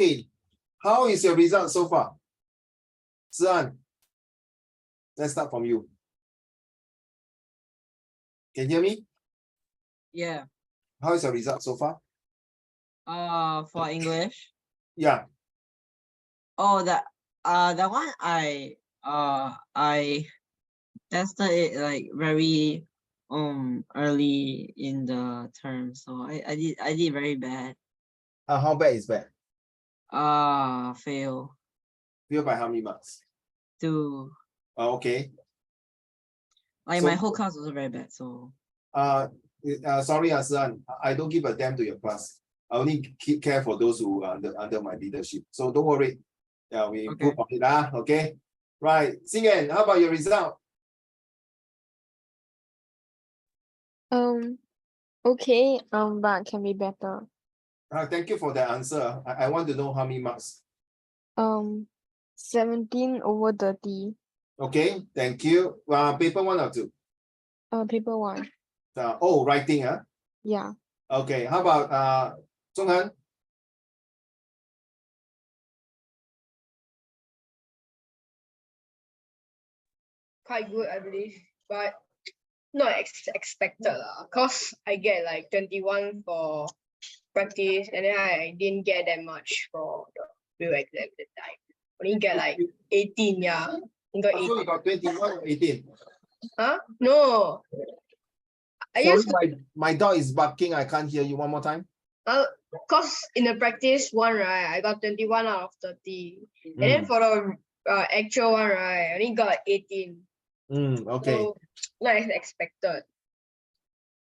Okay, how is your result so far? Sian, let's start from you. Can you hear me? Yeah. How is your result so far? For English. Yeah. Oh, that one I tested it like very early in the term, so I did very bad. How bad is bad? Fail. Fail by how many marks? 2. Okay. Like So- my whole class was very bad, so. Sorry, Sian, I don't give a damn to your class. I only keep care for those who are under my leadership. So don't worry. Yeah, we improve on it. Okay. Right. Xingen, how about your result? Okay, but can be better. Thank you for that answer. I want to know how many marks. 17/30. Okay, thank you. Paper 1 or 2? Paper 1. Writing, huh? Yeah. Okay, how about Zhonghan? Quite good, I believe, but not expected cause I get like 21 for practice, and then I didn't get that much for the real exam that time. Only get like 18, yeah. I got So 18. you got 21 or 18? Huh? No. I Sorry, just my dog is barking. I can't hear you. One more time. cause in the practice one, right, I got 21 out of 30. And then for the actual one, right, I only got 18. Okay. So not as expected.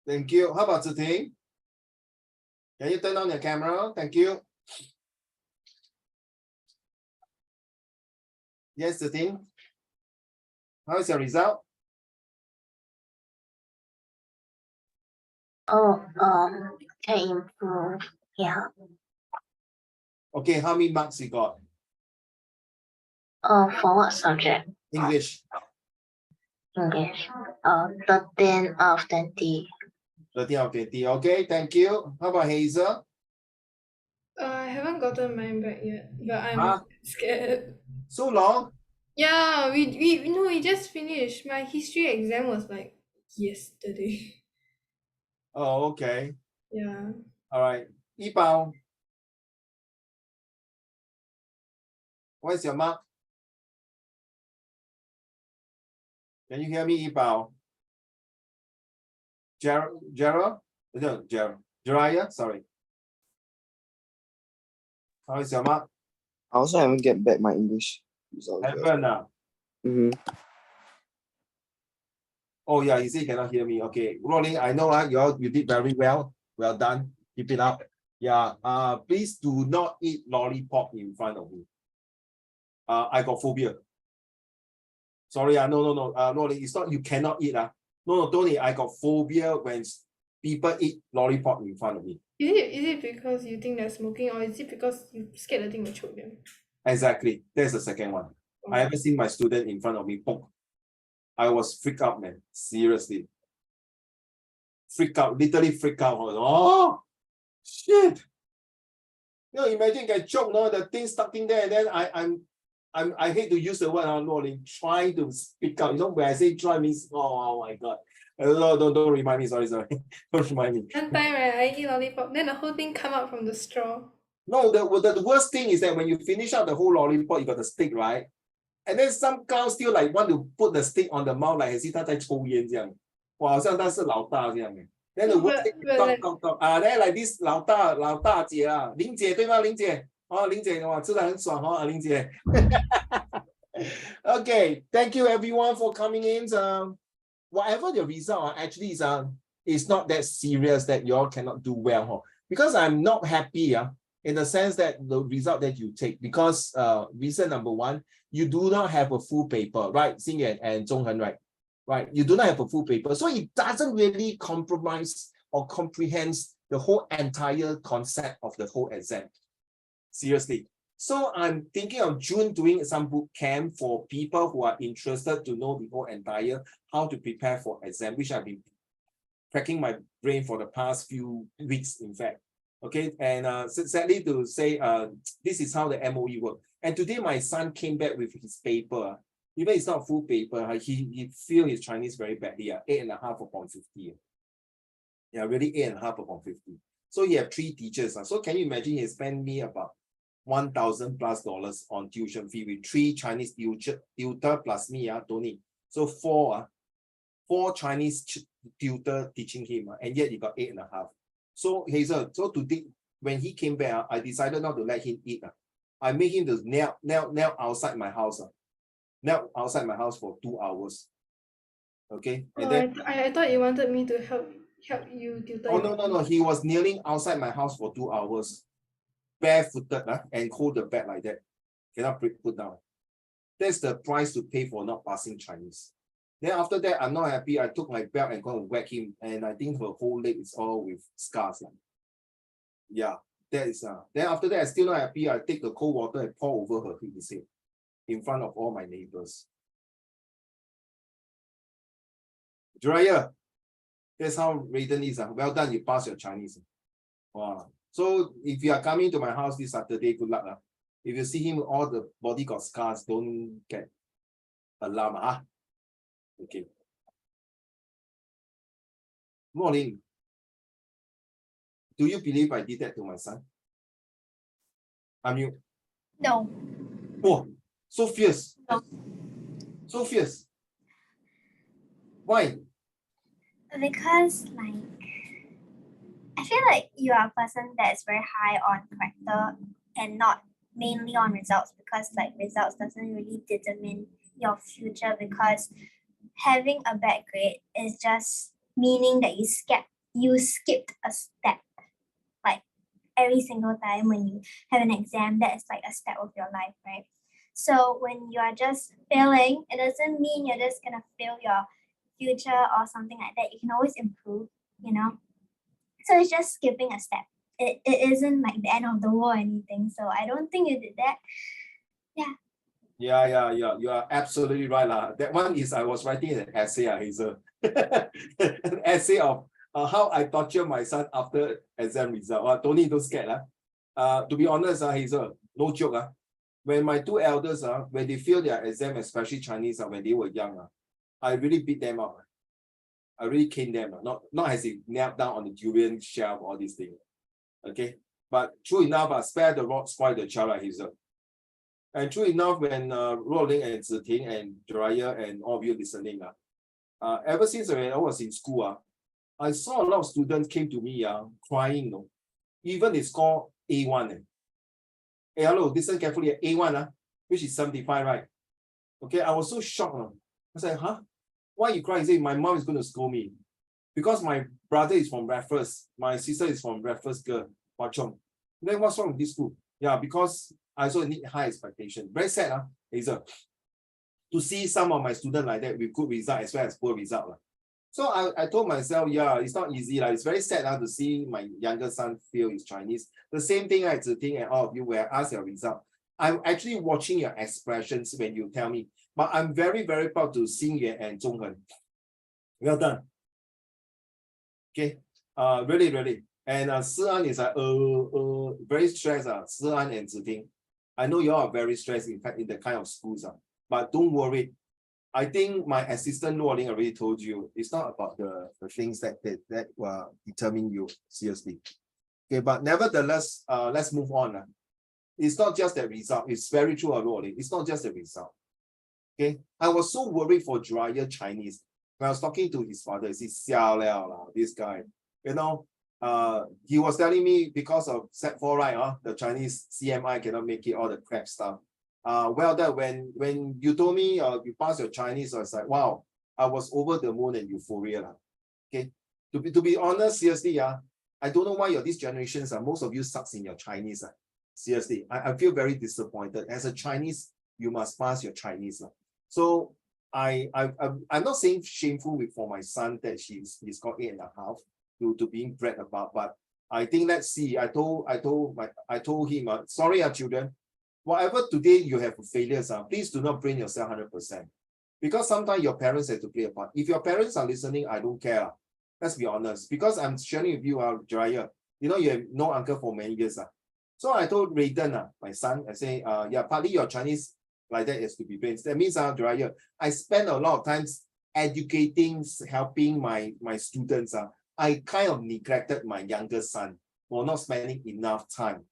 Thank you. How about Ziting? Can you turn on your camera? Thank you. Yes, Ziting. How is your result? Can improve. Yeah. Okay, how many marks you got? For what subject? English. English. 13 out of 20. 13 out of 20. Okay, thank you. How about Hazel? I haven't gotten mine back yet, but I'm Huh? scared. So long? Yeah, we just finished. My history exam was like yesterday. Oh, okay. Yeah. All right. Yipao. What's your mark? Can you hear me, Yipao? Gerald? No, Jeriah, sorry. How is your mark? I also haven't get back my English result. Haven't. Oh yeah, you say you cannot hear me. Okay, Rolling, I know you did very well. Well done. Keep it up. Yeah. Please do not eat lollipop in front of me. I got phobia. Sorry, no. Rolling, it's not you cannot eat. No, Tony, I got phobia when people eat lollipop in front of me. Is it because you think they're smoking, or is it because you scared the thing will choke them? Exactly. That's the second one. I haven't seen my student in front of me poke. I was freaked out, man. Seriously. Freak out, literally freak out. Oh, shit. You know, imagine get choked, no, the thing stuck in there, and then I hate to use the word trying to speak out. You know, when I say try means, oh my god. No, don't remind me, sorry. Don't remind me. One time, right, I eat lollipop, then the whole thing come out from the straw. No, the worst thing is that when you finish out the whole lollipop, you got the stick, right? And then some cow still like want to put the stick on the mouth, like 他在抽烟这样。哇，好像他是老大这样。Then the worst thing, then like this 老大姐啊，玲姐对吗？玲姐，玲姐，哇，吃得很爽玲姐。Okay, thank you everyone for coming in. Whatever the result actually is not that serious that you all cannot do well, because I'm not happy, in the sense that the result that you take, because reason number one, you do not have a full paper, right? Xingyan and Zhonghan, right? You do not have a full paper, so it doesn't really compromise or comprehend the whole entire concept of the whole exam. Seriously. So I'm thinking of June doing some boot camp for people who are interested to know the whole entire how to prepare for exam, which I've been cracking my brain for the past few weeks, in fact. Okay, and sadly to say, this is how the MOE work. And today my son came back with his paper. Even it's not full paper, he feel his Chinese very badly. 8.5 upon 50. Yeah, really 8.5 upon 50. So he have 3 teachers. So can you imagine he spent me about $1,000+ on tuition fee with 3 Chinese tutor plus me, Tony. So 4 Chinese tutor teaching him, and yet he got 8.5. So Hazel, so today when he came back, I decided not to let him eat. I made him to nail outside my house. Nail outside my house for 2 hours. Okay. And Oh, then I thought you wanted me to help you tutor. oh him. no, he was kneeling outside my house for 2 hours, barefooted, and hold the bed like that. Cannot put down. That's the price to pay for not passing Chinese. Then after that, I'm not happy. I took my belt and go and whack him, and I think her whole leg is all with scars. Yeah, that is then after that, I still not happy. I take the cold water and pour over her head in front of all my neighbors. Jiraiya, that's how Raiden is. Well done, you pass your Chinese. Wow. So if you are coming to my house this Saturday, good luck. If you see him, all the body got scars, don't get alarmed. Okay. Morning. Do you believe I did that to my son? No. Oh, so fierce. No. So fierce. Why? Because like I feel like you are a person that's very high on character and not mainly on results, because like results doesn't really determine your future, because having a bad grade is just meaning that you skipped a step. Like every single time when you have an exam, that is like a step of your life, right? So when you are just failing, it doesn't mean you're just gonna fail your future or something like that. You can always improve, you know. So it's just skipping a step. It isn't like the end of the world or anything. So I don't think you did that. Yeah. You are absolutely right. That one is I was writing an essay, Hazel. An essay of how I torture my son after exam result. Tony, don't scared. To be honest, Hazel, no joke. When my 2 elders, when they fail their exam, especially Chinese, when they were young, I really beat them up. I really cane them, not as they knelt down on the durian shelf, all these things. Okay, but true enough, spare the rod, spoil the child, Hazel. And true enough, when Ruoling and Ziting and Jiraiya and all of you listening, ever since when I was in school, I saw a lot of students came to me crying. Even they score A1. Hey, hello, listen carefully. A1, which is 75, right? Okay, I was so shocked. I said, huh? Why you cry? He said, my mom is going to scold me. Because my brother is from Raffles, my sister is from Raffles Girl, Hwa Chong. Then what's wrong with this school? Yeah, because I also need high expectation. Very sad, Hazel, to see some of my students like that with good result as well as poor result. So I told myself, yeah, it's not easy. It's very sad to see my younger son fail his Chinese. The same thing I think and all of you where I ask your result. I'm actually watching your expressions when you tell me. But I'm very, very proud to Xing Yue and Zhong Hen. Well done. Okay. Really. And Si An is very stressed. Si An and Ziting. I know you all are very stressed, in fact, in the kind of schools. But don't worry. I think my assistant Luoling already told you, it's not about the things that will determine you seriously. Okay, but nevertheless, let's move on. It's not just the result. It's very true, Luoling. It's not just the result. Okay, I was so worried for Jiraiya Chinese. When I was talking to his father, he said, "Xiao liao, this guy." You know, he was telling me because of Set 4, right? The Chinese CMI cannot make it, all the crap stuff. Well, that when you told me you passed your Chinese, I was like, wow, I was over the moon and euphoria. Okay, to be honest, seriously, I don't know why these generations most of you sucks in your Chinese. Seriously, I feel very disappointed. As a Chinese, you must pass your Chinese. So I'm not saying shameful for my son that he's got 8.5 to being bred about, but I think let's see. I told him, sorry, children. Whatever today you have failures, please do not blame yourself 100%. Because sometimes your parents have to play a part. If your parents are listening, I don't care. Let's be honest. Because I'm sharing with you, Jiraiya, You know, you have no uncle for many years. So I told Raiden, my son, I say, yeah, partly your Chinese like that is to be brains. That means, Jiraiya, I spend a lot of times educating, helping my students. I kind of neglected my younger son for not spending enough time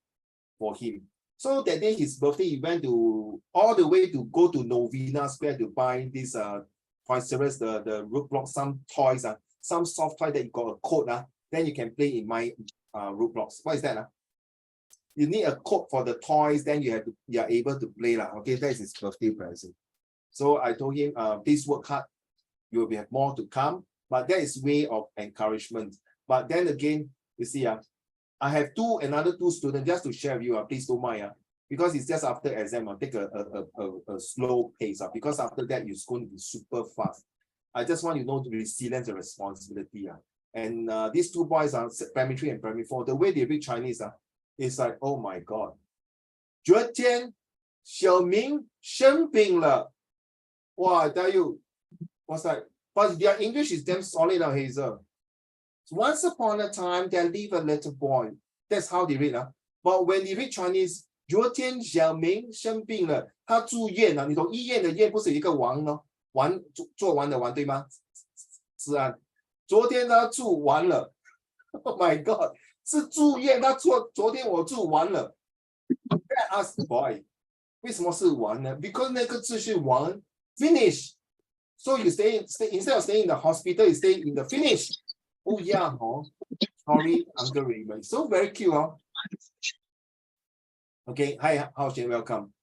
for him. So that day, his birthday, he went to all the way to go to Novena Square to buy this Toys R Us, the Roblox, some toys, some soft toy that you got a code, then you can play in my Roblox. What is that? You need a code for the toys, then you are able to play. Okay, that is his birthday present. So I told him, please work hard. You will have more to come. But that is way of encouragement. But then again, you see, I have another two students just to share with you. Please don't mind, because it's just after exam. Take a slow pace, because after that it's going to be super fast. I just want you to know the resilience and responsibility. And these two boys are primary 3 and primary 4. The way they read Chinese, it's like, oh my God. 昨天小明生病了. Wow, I tell you, what's that? But their English is damn solid, Hazel. Once upon a time, there lived a little boy. That's how they read. But when they read Chinese, 昨天小明生病了，他住院了。你懂医院的院不是有一个王吗？做完的完，对吗？是啊。昨天他住完了。Oh my God， 是住院，昨天我住完了。That ask the boy， 为什么是完呢？ Because 那个字是完 ，finish。So you stay instead of staying in the hospital, you stay in the finish. Oh yeah, sorry, Uncle Raymond. So very cute, Okay, hi, Haoxian, welcome.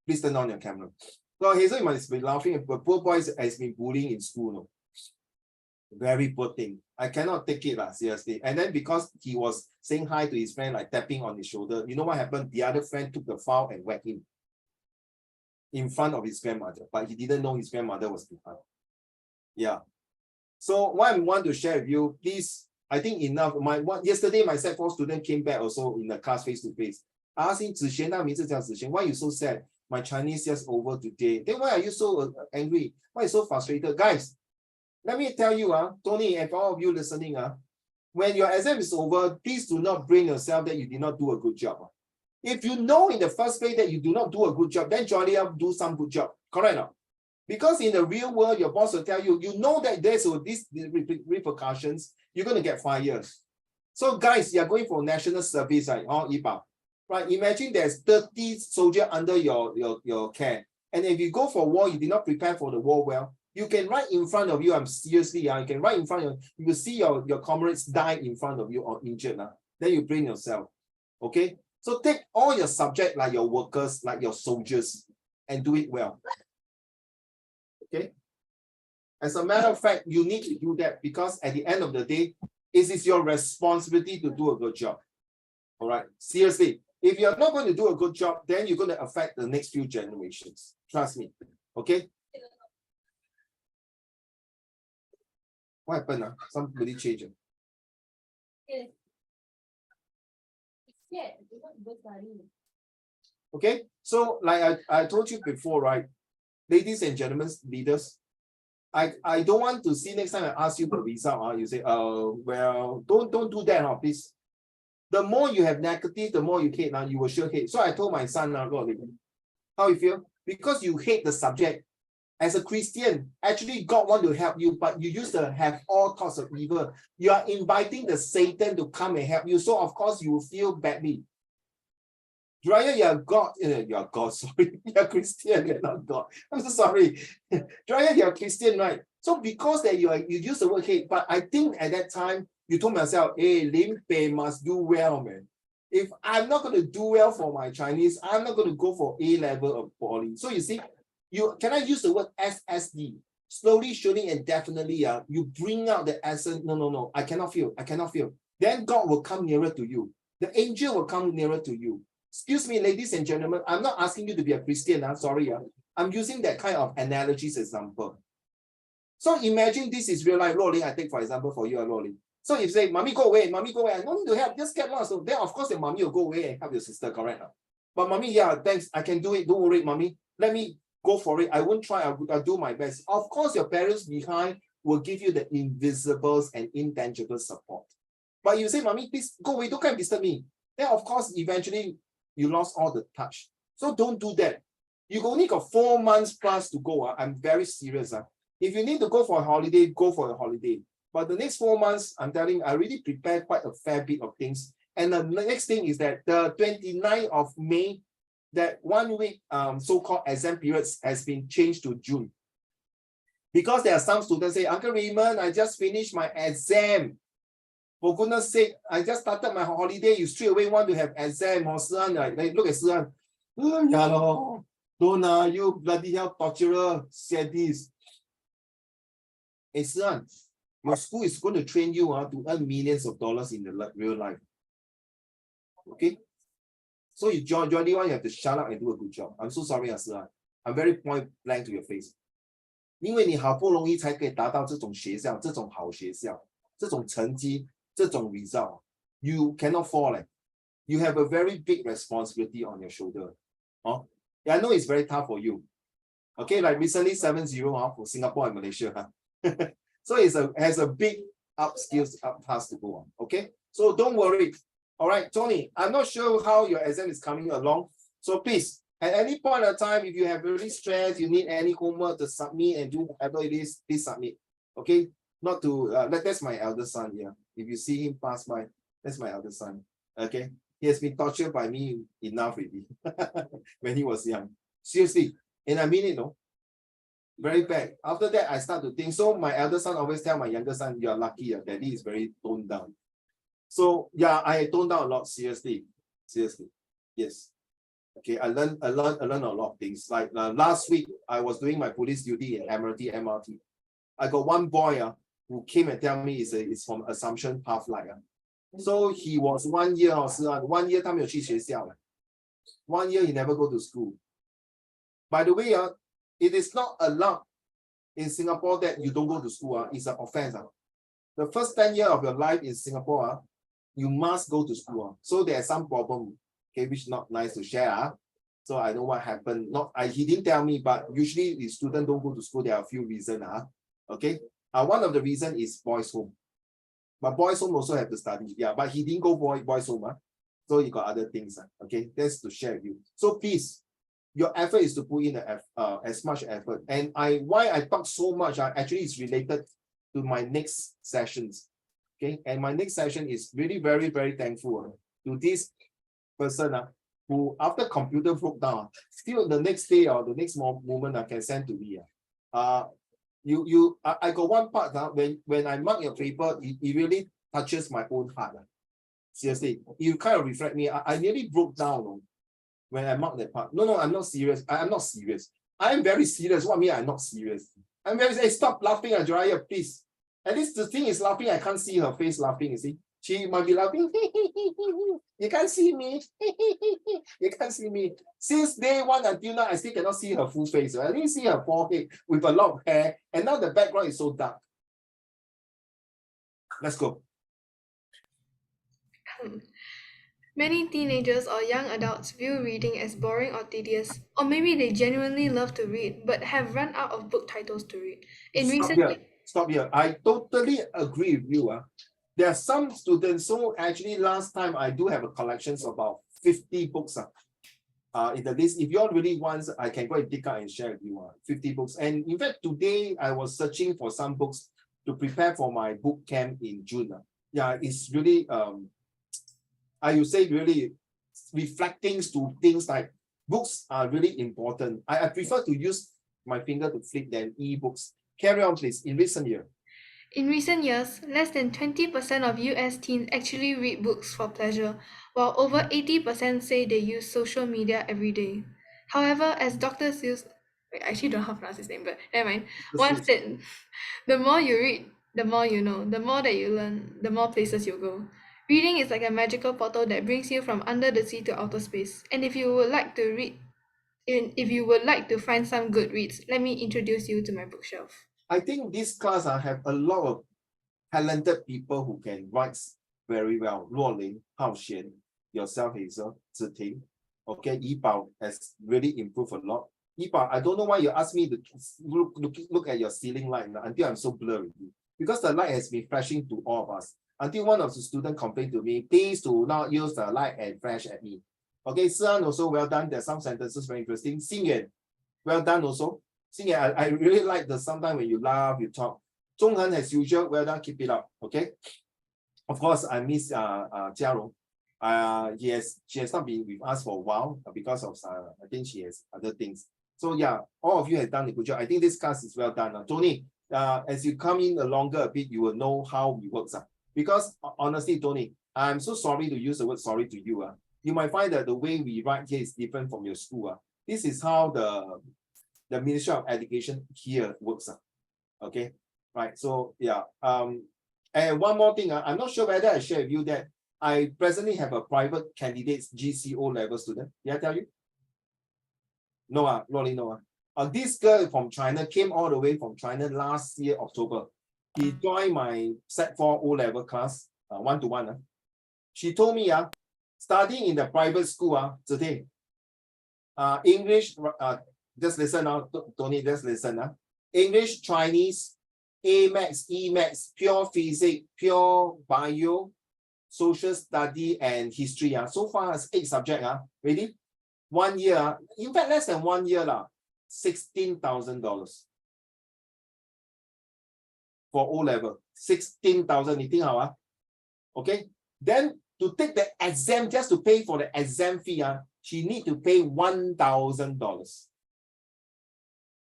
Please turn on your camera. So Hazel must be laughing, but poor boy has been bullying in school. No? Very poor thing. I cannot take it, seriously. And then because he was saying hi to his friend, like tapping on his shoulder, you know what happened? The other friend took the file and whacked him in front of his grandmother, but he didn't know his grandmother was behind. Yeah. So what I want to share with you, please, I think enough. Yesterday, my Sec 4 student came back also in the class face to face. I asked him, Zixuan, 他名字叫Zixuan, why are you so sad? My Chinese just over today. Then why are you so angry? Why are you so frustrated? Guys, let me tell you, Tony, and for all of you listening, when your exam is over, please do not blame yourself that you did not do a good job. If you know in the first place that you do not do a good job, then jolly up, do some good job. Correct or Because in the real world, your boss will tell you, you know that there's these repercussions, you're going to get 5 years. So guys, you're going for national service, right? Right? Imagine there's 30 soldiers under your care. And if you go for war, you did not prepare for the war well, you can right in front of you, I'm seriously, you can right in front of you, you will see your comrades die in front of you or injured. Then you blame yourself. Okay? So take all your subject, like your workers, like your soldiers, and do it well. Okay. As a matter of fact, you need to do that because at the end of the day, it is your responsibility to do a good job. All right. Seriously, if you're not going to do a good job, then you're going to affect the next few generations. Trust me. Okay. What happened? Somebody changed it. Okay. So, like I told you before, right? Ladies and gentlemen, leaders, I don't want to see next time I ask you the result. You say, well, don't do that, please. The more you have negative, the more you hate, you will sure hate. So I told my son, how you feel? Because you hate the subject. As a Christian, actually God want to help you, but you used to have all sorts of evil. You are inviting the Satan to come and help you. So of course you will feel badly. Jiraiya, you're God. You're God, sorry. You're Christian, you're not God. I'm so sorry. Jiraiya, you're Christian, right? So because that you use the word hate, but I think at that time, you told myself, hey, Lim Pei must do well, man. If I'm not going to do well for my Chinese, I'm not going to go for A level of poly. So you see, can I use the word SSD? Slowly, surely, and definitely, you bring out the essence. No, I cannot feel. Then God will come nearer to you. The angel will come nearer to you. Excuse me, ladies and gentlemen, I'm not asking you to be a Christian. Sorry. I'm using that kind of analogies example. So imagine this is real life. Loli, I take for example for you, Loli. So if you say, mommy, go away, I don't need to help, just get lost. So then, of course, the mommy will go away and help your sister, correct? But mommy, yeah, thanks, I can do it. Don't worry, mommy. Let me go for it. I won't try, I'll do my best. Of course, your parents behind will give you the invisibles and intangible support. But you say, Mommy, please go away, don't come and disturb me. Then of course, eventually you lost all the touch. So don't do that. You only got 4 months plus to go. I'm very serious. If you need to go for a holiday, go for a holiday. But the next 4 months, I'm telling you, I really prepared quite a fair bit of things. And the next thing is that the 29th of May, that 1 week so-called exam periods has been changed to June. Because there are some students say, Uncle Raymond, I just finished my exam. For goodness sake, I just started my holiday. You straight away want to have exam or like look at Sian. Yeah, no. Don't you bloody hell torturer, sadist. Hey, Sian, your school is going to train you to earn millions of dollars in the real life. Okay? So you Jordy one, you have to shut up and do a good job. I'm so sorry, Sian. I'm very point blank to your face. 因为你好不容易才可以达到这种学校，这种好学校，这种成绩，这种 result, you cannot fall. You have a very big responsibility on your shoulder. Yeah, I know it's very tough for you. Okay, like recently 7-0 for Singapore and Malaysia. So it has a big skills task to go on. Okay, so don't worry. All right, Tony, I'm not sure how your exam is coming along. So please, at any point of time, if you have really stress, you need any homework to submit and do whatever it is, please submit. Okay, not to that's my eldest son here. If you see him pass by, that's my eldest son. Okay, he has been tortured by me enough already when he was young. Seriously, and I mean it, no. Very bad. After that, I start to think. So my eldest son always tell my younger son, "You are lucky. Daddy is very toned down." So yeah, I toned down a lot. Seriously, yes. Okay, I learned a lot of things. Like last week, I was doing my police duty in Admiralty MRT. I got one boy who came and tell me it's from Assumption Pathlight. So he was 1 year or 1 year 他没有去学校 1 year he never go to school. By the way, it is not allowed in Singapore that you don't go to school. It's an offense. The first 10 years of your life in Singapore, you must go to school. So there's some problem, okay, which is not nice to share. So I know what happened. He didn't tell me, but usually the students don't go to school. There are a few reasons. Okay. One of the reasons is boys' home. But boys' home also have to study. Yeah, but he didn't go boys' home. So he got other things. Okay, that's to share with you. So please, your effort is to put in as much effort. And why I talk so much actually is related to my next sessions. Okay, and my next session is really very, very thankful to this person who, after computer broke down, still the next day or the next moment can send to me. I got one part when I mark your paper, it really touches my own heart. Seriously, you kind of reflect me. I nearly broke down when I marked that part. No, I'm not serious. I'm not serious. I am very serious. What mean I'm not serious? I'm very serious. Hey, stop laughing, Ajraya, please. At least the thing is laughing. I can't see her face laughing. You see, she might be laughing. You can't see me. You can't see me. Since day one until now, I still cannot see her full face. I didn't see her forehead with a lot of hair, and now the background is so dark. Let's go. Many teenagers or young adults view reading as boring or tedious, or maybe they genuinely love to read but have run out of book titles to read. Stop here. I totally agree with you. There are some students, so actually last time I do have a collection of about 50 books in the list. If you all really want, I can go and dig out and share with you 50 books. And in fact, today I was searching for some books to prepare for my book camp in June. Yeah, it's really, I would say really reflecting to things like books are really important. I prefer to use my finger to flip than e-books. Carry on, please. In recent years, less than 20% of US teens actually read books for pleasure, while over 80% say they use social media every day. However, as Dr. Seuss, I actually don't know how to pronounce his name, but never mind, once said, the more you read, the more you know. The more that you learn, the more places you go. Reading is like a magical portal that brings you from under the sea to outer space. And if you would like to find some good reads, let me introduce you to my bookshelf. I think this class have a lot of talented people who can write very well. Luo Ling, Hao Xian, yourself, Hazel, Zhi Ting. Okay, Yi Bao has really improved a lot. Yi Bao, I don't know why you asked me to look at your ceiling light until I'm so blurry. Because the light has been flashing to all of us. until one of the students complained to me, please do not use the light and flash at me. Okay, Sian also well done. There's some sentences very interesting. Xinyan, well done also. Xinyan, I really like the sometimes when you laugh, you talk. Zhonghen, as usual, well done, keep it up. Okay. Of course, I miss Jiarong. She has not been with us for a while because of I think she has other things. So yeah, all of you have done a good job. I think this class is well done. Tony, as you come in longer a bit, you will know how we work. Because honestly, Tony, I'm so sorry to use the word sorry to you. You might find that the way we write here is different from your school. This is how the Ministry of Education here works. Okay, right. So yeah. And one more thing, I'm not sure whether I share with you that I presently have a private candidate's GCO level student. Did I tell you? No, really no. This girl from China came all the way from China last year, October. He joined my Set 4 O-level class, one-to-one. She told me, studying in the private school today, English, just listen now, Tony, just listen. English, Chinese, A-Maths, E-Maths, pure physics, pure bio, social study, and history. So far, it's 8 subjects. Ready? 1 year, in fact, less than 1 year, $16,000 for O-level. 16,000, you think how? Okay. Then to take the exam, just to pay for the exam fee, she need to pay $1,000.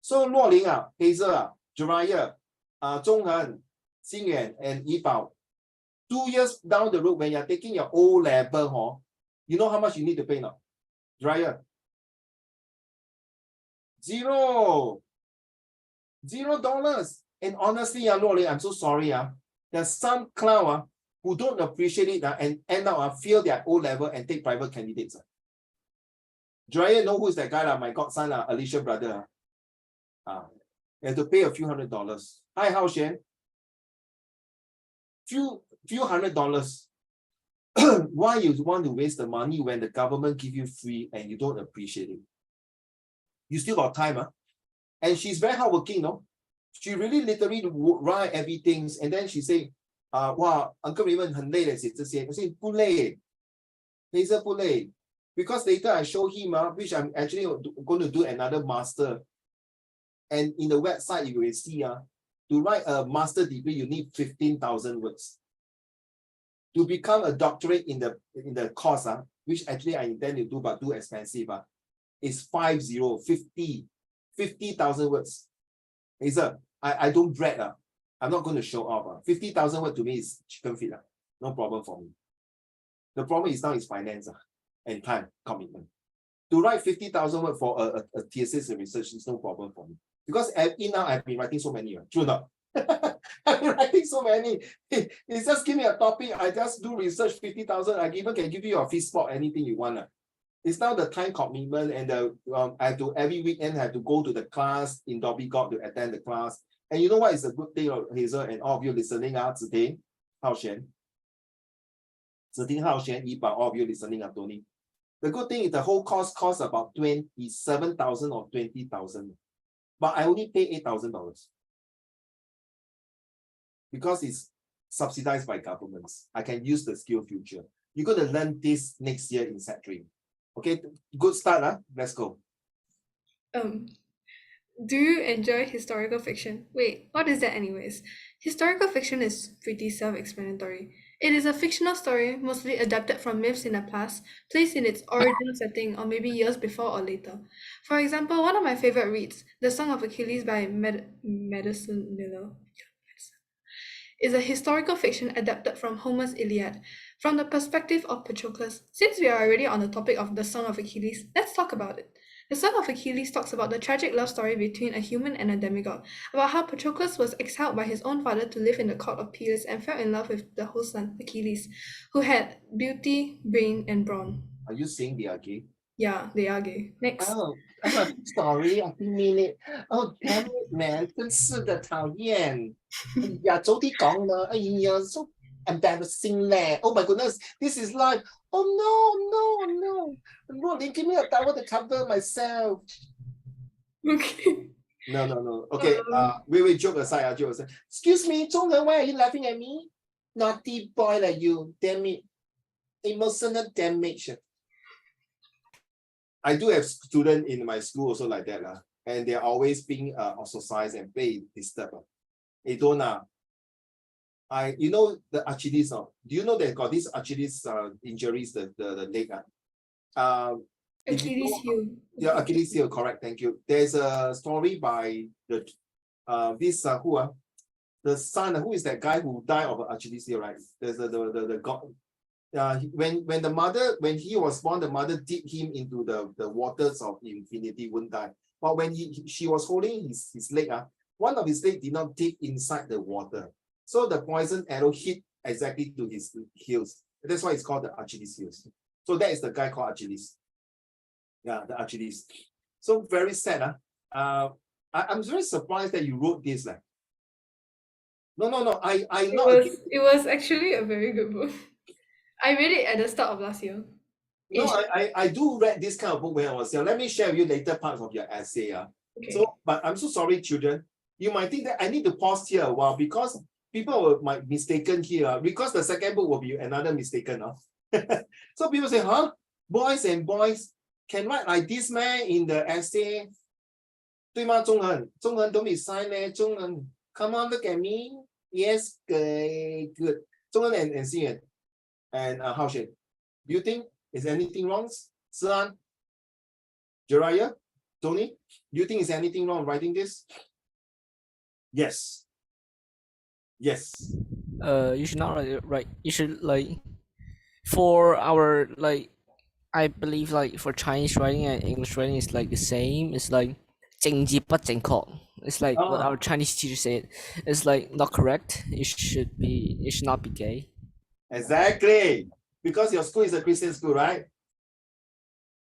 So Luoling, Hazel, Jariah, Zhonghen, Xingyuan, and Yibao, 2 years down the road when you're taking your O-level, you know how much you need to pay now? Jariah? $0. And honestly, Luoling, I'm so sorry. There's some clown who don't appreciate it and end up fail their O-level and take private candidates. Jariah know who's that guy, my godson, Alicia brother. You have to pay a few $100s. Hi, Hao Xuan. Few $100s. Why you want to waste the money when the government give you free and you don't appreciate it? You still got time, And she's very hardworking, no? She really literally write everything, and then she say, wow, Uncle Raymond 很累了写这些. I say 不累, Hazel 不累. Because later I show him, which I'm actually going to do another master. And in the website, you will see, to write a master degree, you need 15,000 words. To become a doctorate in the course, which actually I intend to do, but too expensive, is 50,000 words. Hazel, I don't brag. I'm not going to show off. 50,000 words to me is chicken feet. No problem for me. The problem is now is finance and time commitment. To write 50,000 words for a thesis and research is no problem for me. Because now I've been writing so many. True enough. I've been writing so many. It's just give me a topic. I just do research 50,000. I even can give you a free spot, anything you want. It's now the time commitment and I have to every weekend have to go to the class in Dhoby Ghaut to attend the class. And you know what is a good thing, Hazel, and all of you listening today, Hao Xuan, all of you listening, Tony. The good thing is the whole course costs about 27,000 or 20,000, but I only pay $8,000 because it's subsidized by governments. I can use the skill future. You're going to learn this next year in Set 3. Okay, good start. Let's go. Do you enjoy historical fiction? Wait, what is that anyways? Historical fiction is pretty self-explanatory. It is a fictional story, mostly adapted from myths in the past, placed in its origin setting or maybe years before or later. For example, one of my favorite reads, The Song of Achilles by Madison Miller, is a historical fiction adapted from Homer's Iliad. From the perspective of Patroclus, since we are already on the topic of the Song of Achilles, let's talk about it. The Song of Achilles talks about the tragic love story between a human and a demigod, about how Patroclus was exiled by his own father to live in the court of Peleus and fell in love with the host son, Achilles, who had beauty, brain, and brawn. Are you saying they are gay? Yeah, they are gay. Next. Oh, sorry, I didn't mean it. Oh, damn it, man. 真是的讨厌。哎呀，早啲講啦。哎呀 so embarrassing 咧. Oh my goodness, this is live. Oh no. Rolling, give me a towel to cover myself. Okay. No. Okay, wait, joke aside, Excuse me, Zhonghen, why are you laughing at me? Naughty boy like you, damn it. Emotional damage. I do have students in my school also like that. And they're always being ostracized and very disturbed. They don't you know the Achilles do you know they got these Achilles injuries, the leg? Achilles heel. Yeah, Achilles heel, correct, thank you. There's a story by the the son, who is that guy who died of Achilles heel, right? There's the god. When the mother, when he was born, the mother dipped him into the waters of infinity, wouldn't die. But when she was holding his leg, one of his leg did not dip inside the water. So the poison arrow hit exactly to his heels. That's why it's called the Achilles heels. So that is the guy called Achilles. Yeah, the Achilles. So very sad. I'm very surprised that you wrote this. No. It was actually a very good book. I read it at the start of last year. No, I do read this kind of book when I was young. Let me share with you later parts of your essay. Okay. So, but I'm so sorry, children. You might think that I need to pause here a while because people might mistaken here because the second book will be another mistaken. So people say, huh? Boys and boys can write like this man in the essay. 对吗？中恒 don't be shy, man. 中恒 come on, look at me. Yes, good. 中恒and Xian and Hao Shen. Do you think is anything wrong? Sian, Jiraiya, Tony, do you think is anything wrong writing this? Yes. Yes. You should not write it right. You should like for our like I believe like for Chinese writing and English writing is like the same. It's like 正字不正確. It's like what our Chinese teacher said. It's like not correct. It should not be gay. Exactly. Because your school is a Christian school, right?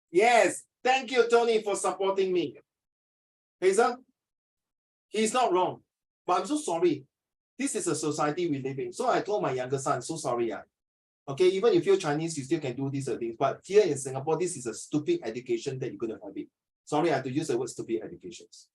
Yes. Thank you, Tony, for supporting me. Hazel, he's not wrong. But I'm so sorry. This is a society we live in. So I told my younger son, so sorry. Okay, even if you're Chinese, you still can do these things. But here in Singapore, this is a stupid education that you're going to have it. Sorry, I have to use the word stupid educations.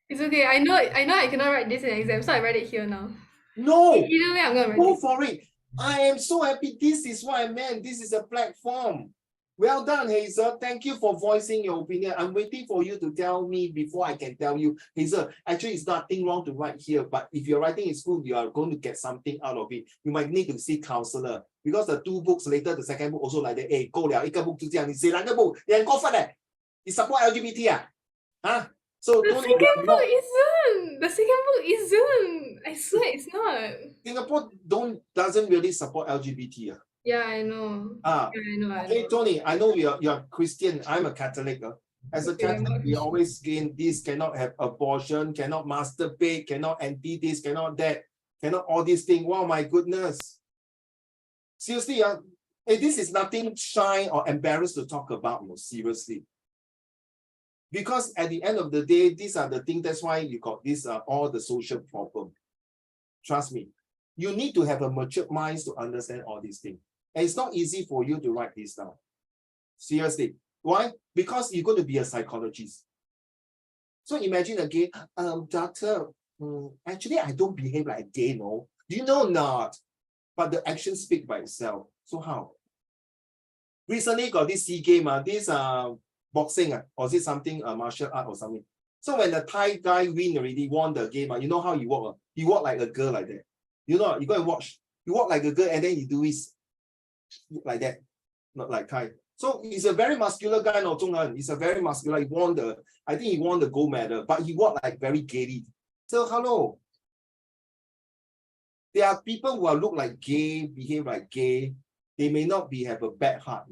It's okay. I know I cannot write this in exam, so I write it here now. No! Either way, I'm gonna write Go it. for it. I am so happy. This is what I meant. This is a platform. Well done, Hazel. Thank you for voicing your opinion. I'm waiting for you to tell me before I can tell you. Hazel, actually, it's nothing wrong to write here, but if you're writing in school, you are going to get something out of it. You might need to see counselor because the two books later, the second book also like that. Hey, 够了，一个 book 就这样，你写两个 book，你很过分嘞！你 support LGBT Huh? So The don't second book isn't. The second book isn't. I swear it's not. Singapore doesn't really support LGBT Yeah, I know. Yeah, I know. Okay, Tony, I know you're Christian. I'm a Catholic. As a Catholic, we always gain this, cannot have abortion, cannot masturbate, cannot anti this, cannot that, cannot all these things. Wow, my goodness. Seriously, this is nothing shy or embarrassed to talk about, seriously. Because at the end of the day, these are the things, that's why you got this all the social problem. Trust me. You need to have a mature mind to understand all these things. And it's not easy for you to write this down. Seriously. Why? Because you're going to be a psychologist. So imagine again, doctor, actually I don't behave like a gay, no. Do you know not? But the actions speak by itself. So how? Recently got this SEA game, this boxing, or is it something martial art or something? So when the Thai guy won the game, you know how he walk? He walk like a girl like that. You know, you go and watch. You walk like a girl and then you do this like that, not like Thai. So he's a very muscular guy, no, Zhonghan. He's a very muscular. I think he won the gold medal, but he walked like very gaily. So hello. There are people who look like gay, behave like gay. They may not have a bad heart.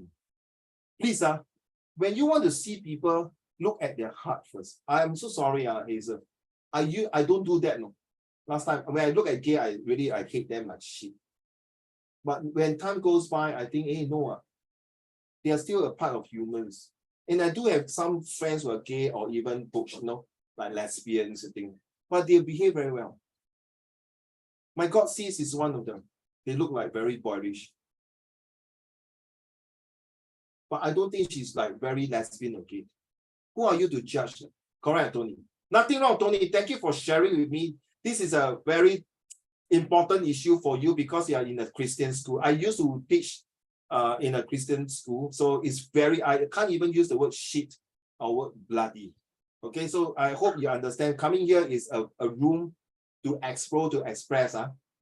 Please, when you want to see people, look at their heart first. I'm so sorry, Hazel. I don't do that, no. Last time, when I look at gay, I hate them like shit. But when time goes by, I think, hey, no, they are still a part of humans. And I do have some friends who are gay or even butch, like lesbians and things. But they behave very well. My God sees is one of them. They look like very boyish. But I don't think she's like very lesbian or gay. Who are you to judge? Correct, Tony? Nothing wrong, Tony. Thank you for sharing with me. This is a very important issue for you because you are in a Christian school. I used to teach in a Christian school, so it's very, I can't even use the word shit or word bloody. Okay, so I hope you understand. Coming here is a room to explore, to express.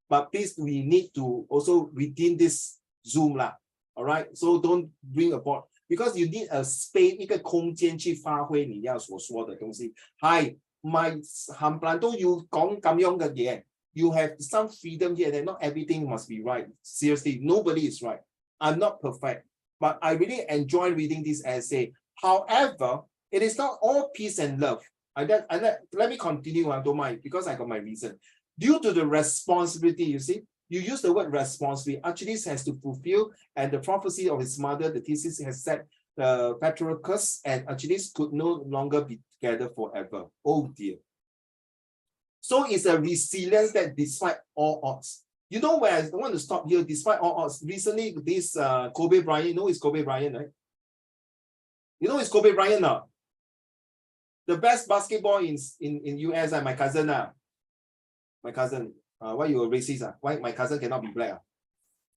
But please, we need to also within this Zoom lah. All right, so don't bring about because you need a space, 一个空间去发挥你要所说的东西。Hi, my 冚唪唥都要講咁樣嘅嘢。You have some freedom here, and not everything must be right. Seriously, nobody is right. I'm not perfect, but I really enjoy reading this essay. However, it is not all peace and love. Let me continue, I don't mind, because I got my reason. Due to the responsibility, you see, you use the word responsibility. Achilles has to fulfill, and the prophecy of his mother, the thesis has said, Patroclus and Achilles could no longer be together forever. Oh dear. So it's a resilience that despite all odds. You know where I want to stop here, despite all odds. Recently, this Kobe Bryant, you know it's Kobe Bryant, right? You know it's Kobe Bryant now. The best basketball in US, my cousin. My cousin. Why you a racist? Why my cousin cannot be black?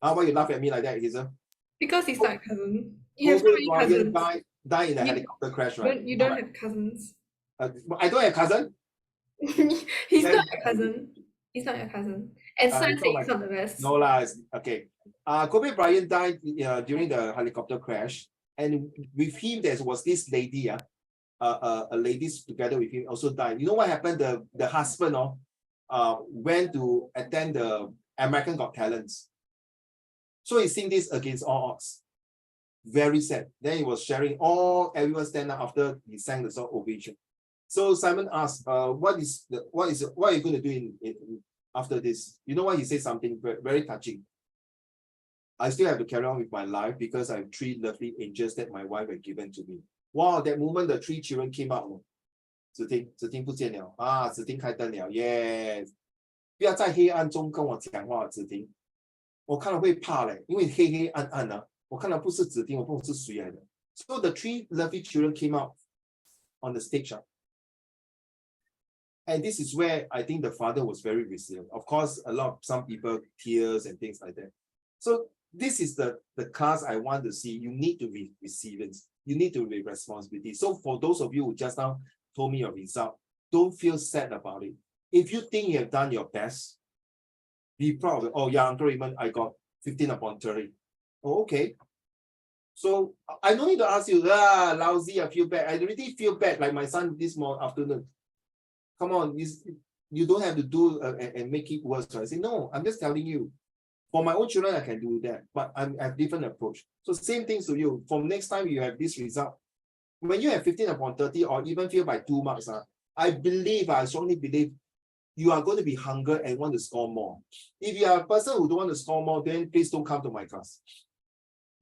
Why you laugh at me like that, Hazel? Because he's not a cousin. You have so many cousins. Died in a helicopter crash, right? You don't have cousins. I don't have cousin? He's not your cousin. He's not your cousin. And Sun is not the best. No lah, okay. Kobe Bryant died during the helicopter crash, and with him there was this lady, a lady together with him also died. You know what happened? The husband went to attend the American Got Talents. So he's seeing this against all odds. Very sad. Then he was sharing everyone stand up after he sang the song Ovation. So Simon asked, what are you going to do after this? You know what? He said something very touching. I still have to carry on with my life because I have 3 lovely angels that my wife had given to me. Wow, that moment the 3 children came out. 子婷不见了啊，子婷开灯了 ，yes。不要在黑暗中跟我讲话，子婷。我看了会怕嘞，因为黑黑暗暗啊，我看了不是子婷，我不知道是谁来的。So the 3 lovely children came out on the stage. And this is where I think the father was very resilient. Of course, some people tears and things like that. So this is the class I want to see. You need to be resilient. You need to be responsibility. So for those of you who just now told me your result, don't feel sad about it. If you think you have done your best, be proud of it. Oh yeah, Uncle Raymond, I got 15 upon 30. Oh, okay. So I don't need to ask you, lousy, I feel bad. I already feel bad like my son this afternoon. Come on, you don't have to do and make it worse. So I say, no, I'm just telling you. For my own children, I can do that, but I have different approach. So same things to you. From next time you have this result, when you have 15 upon 30 or even fail by 2 marks, I strongly believe you are going to be hungry and want to score more. If you are a person who don't want to score more, then please don't come to my class.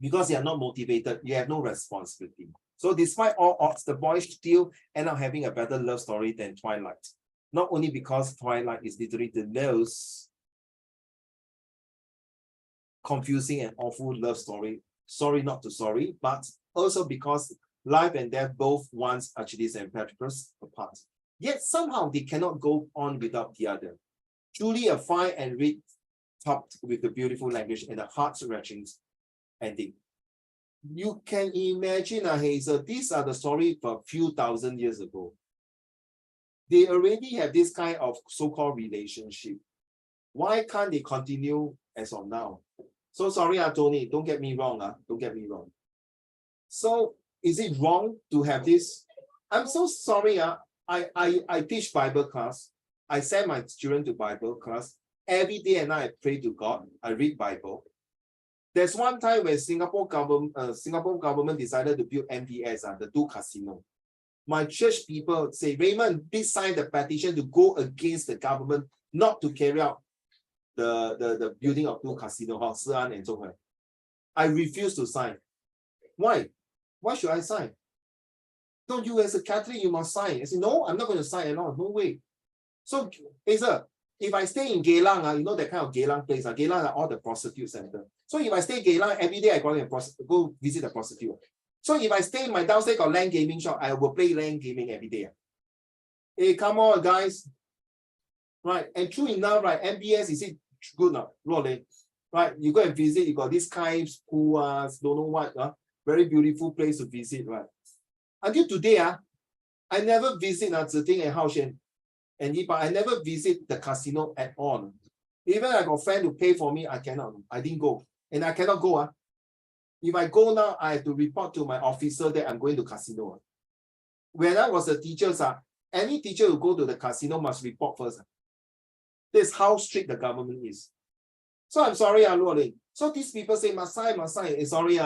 Because you are not motivated, you have no responsibility. So despite all odds, the boys still end up having a better love story than Twilight. Not only because Twilight is literally the most confusing and awful love story. Sorry, not to sorry, but also because life and death both once Achilles and Patroclus apart. Yet somehow they cannot go on without the other. Truly a fine and rich topped with the beautiful language and the heart-wrenching ending. You can imagine, Hazel, these are the story for a few thousand years ago. They already have this kind of so-called relationship. Why can't they continue as of now? So sorry, Tony, don't get me wrong. Don't get me wrong. So is it wrong to have this? I'm so sorry. I teach Bible class. I send my children to Bible class. Every day and night I pray to God. I read Bible. There's one time when Singapore government decided to build MBS, the 2 casinos. My church people say, Raymond, please sign the petition to go against the government not to carry out the building of 2 casinos, Sian and Zhonghua. I refuse to sign. Why? Why should I sign? Don't you as a Catholic, you must sign. I say, no, I'm not going to sign at all. No way. So, Hazel, if I stay in Geylang, you know that kind of Geylang place. Geylang are all the prostitute center. So if I stay in Geylang, every day I go visit the prostitute. So if I stay in my downstairs got LAN gaming shop, I will play LAN gaming every day. Hey, come on, guys. Right, and true enough, right, MBS, is it good now, right? You go and visit, you got this kind of pool, don't know what, very beautiful place to visit, right? Until today, I never visit Ziting and Haoshen and but I never visit the casino at all. Even I got a friend to pay for me, I didn't go. And I cannot go. If I go now, I have to report to my officer that I'm going to casino. When I was a teacher, any teacher who go to the casino must report first. This is how strict the government is. So I'm sorry, Luo. So these people say, Masai, sorry,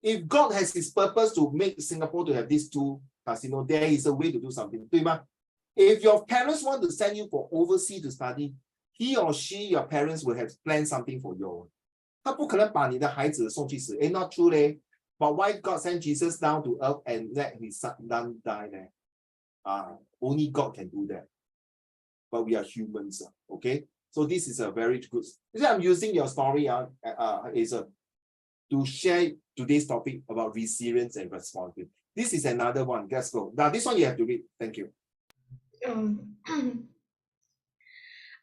if God has his purpose to make Singapore to have these two casinos, there is a way to do something. If your parents want to send you for overseas to study, he or she, your parents, will have planned something for you. 他不可能把你的孩子送去死. Not true, leh. But why God sent Jesus down to earth and let his son die there? Only God can do that. But we are humans, okay? So this is a very good. I'm using your story, to share today's topic about resilience and responsibility. This is another one. Let's go. Now this one you have to read. Thank you.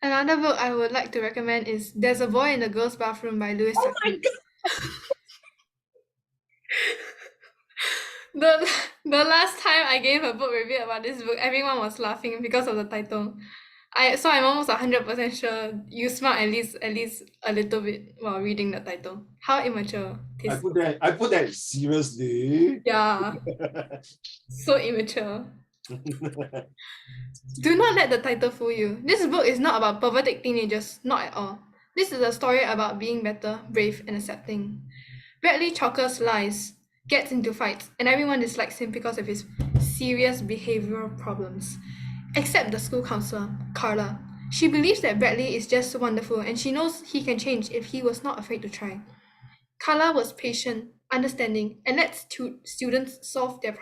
Another book I would like to recommend is There's a Boy in the Girls' Bathroom by Louis my God. The last time I gave a book review about this book, everyone was laughing because of the title. So I'm almost 100% sure you smiled at least a little bit while reading the title. How immature. I put that seriously. Yeah. So immature. Do not let the title fool you. This book is not about perverted teenagers, not at all. This is a story about being better, brave, and accepting. Bradley Chalkers lies, gets into fights, and everyone dislikes him because of his serious behavioral problems. Except the school counselor, Carla. She believes that Bradley is just wonderful and she knows he can change if he was not afraid to try. Carla was patient, understanding, and let students solve their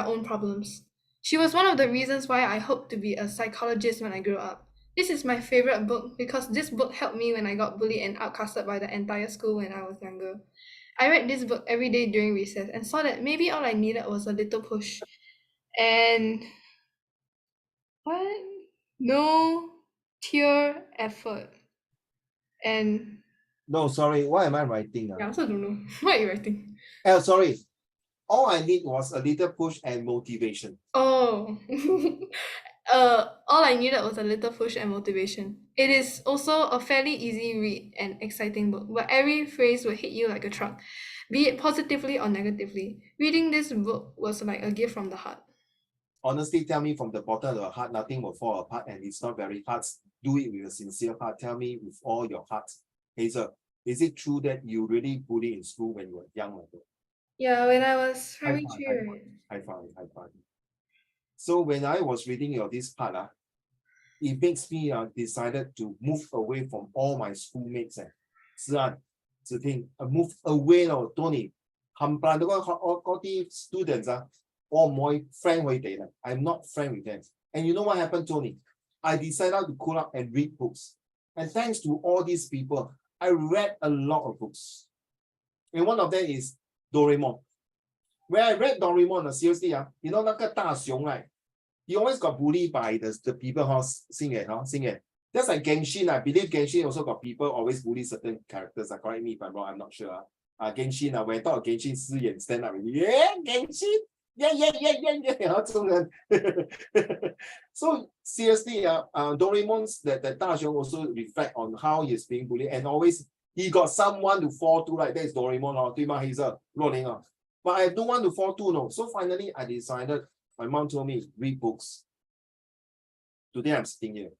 own problems. She was one of the reasons why I hoped to be a psychologist when I grew up. This is my favorite book because this book helped me when I got bullied and outcasted by the entire school when I was younger. I read this book every day during recess and saw that maybe all I needed was a little push. And what? No tear effort. And No, sorry. What am I writing? yeah, I also don't know. What are you writing? Oh, sorry. All I need was a little push and motivation. Oh. All I needed was a little push and motivation. It is also a fairly easy read and exciting book, where every phrase will hit you like a truck, be it positively or negatively. Reading this book was like a gift from the heart. Honestly, tell me from the bottom of your heart, nothing will fall apart and it's not very hard. Do it with a sincere heart. Tell me with all your heart. Hazel, is it true that you really bullied in school when you were young? Yeah, when I was primary 3, right? High five. So when I was reading this part, it makes me decided to move away from all my schoolmates. Move away, Tony. All the students, all my friend with them. I'm not friend with them. And you know what happened, Tony? I decided to cool up and read books. And thanks to all these people, I read a lot of books. And one of them is Doraemon. When I read Doraemon, seriously, you know, 那个大雄, right? He always got bullied by the people who sing it. That's like Genshin. I believe Genshin also got people always bully certain characters. Correct me if I'm wrong, I'm not sure. Genshin, when I thought of Genshin, stand up. Yeah, Genshin. Yeah. So seriously, Doraemon's that 大雄 also reflect on how he's being bullied, and always he got someone to fall to, like that is Doraemon, 对吗？ He's a 若琳 but I have no one to fall to, no. So finally, I decided. My mom told me read books. Today I'm sitting here.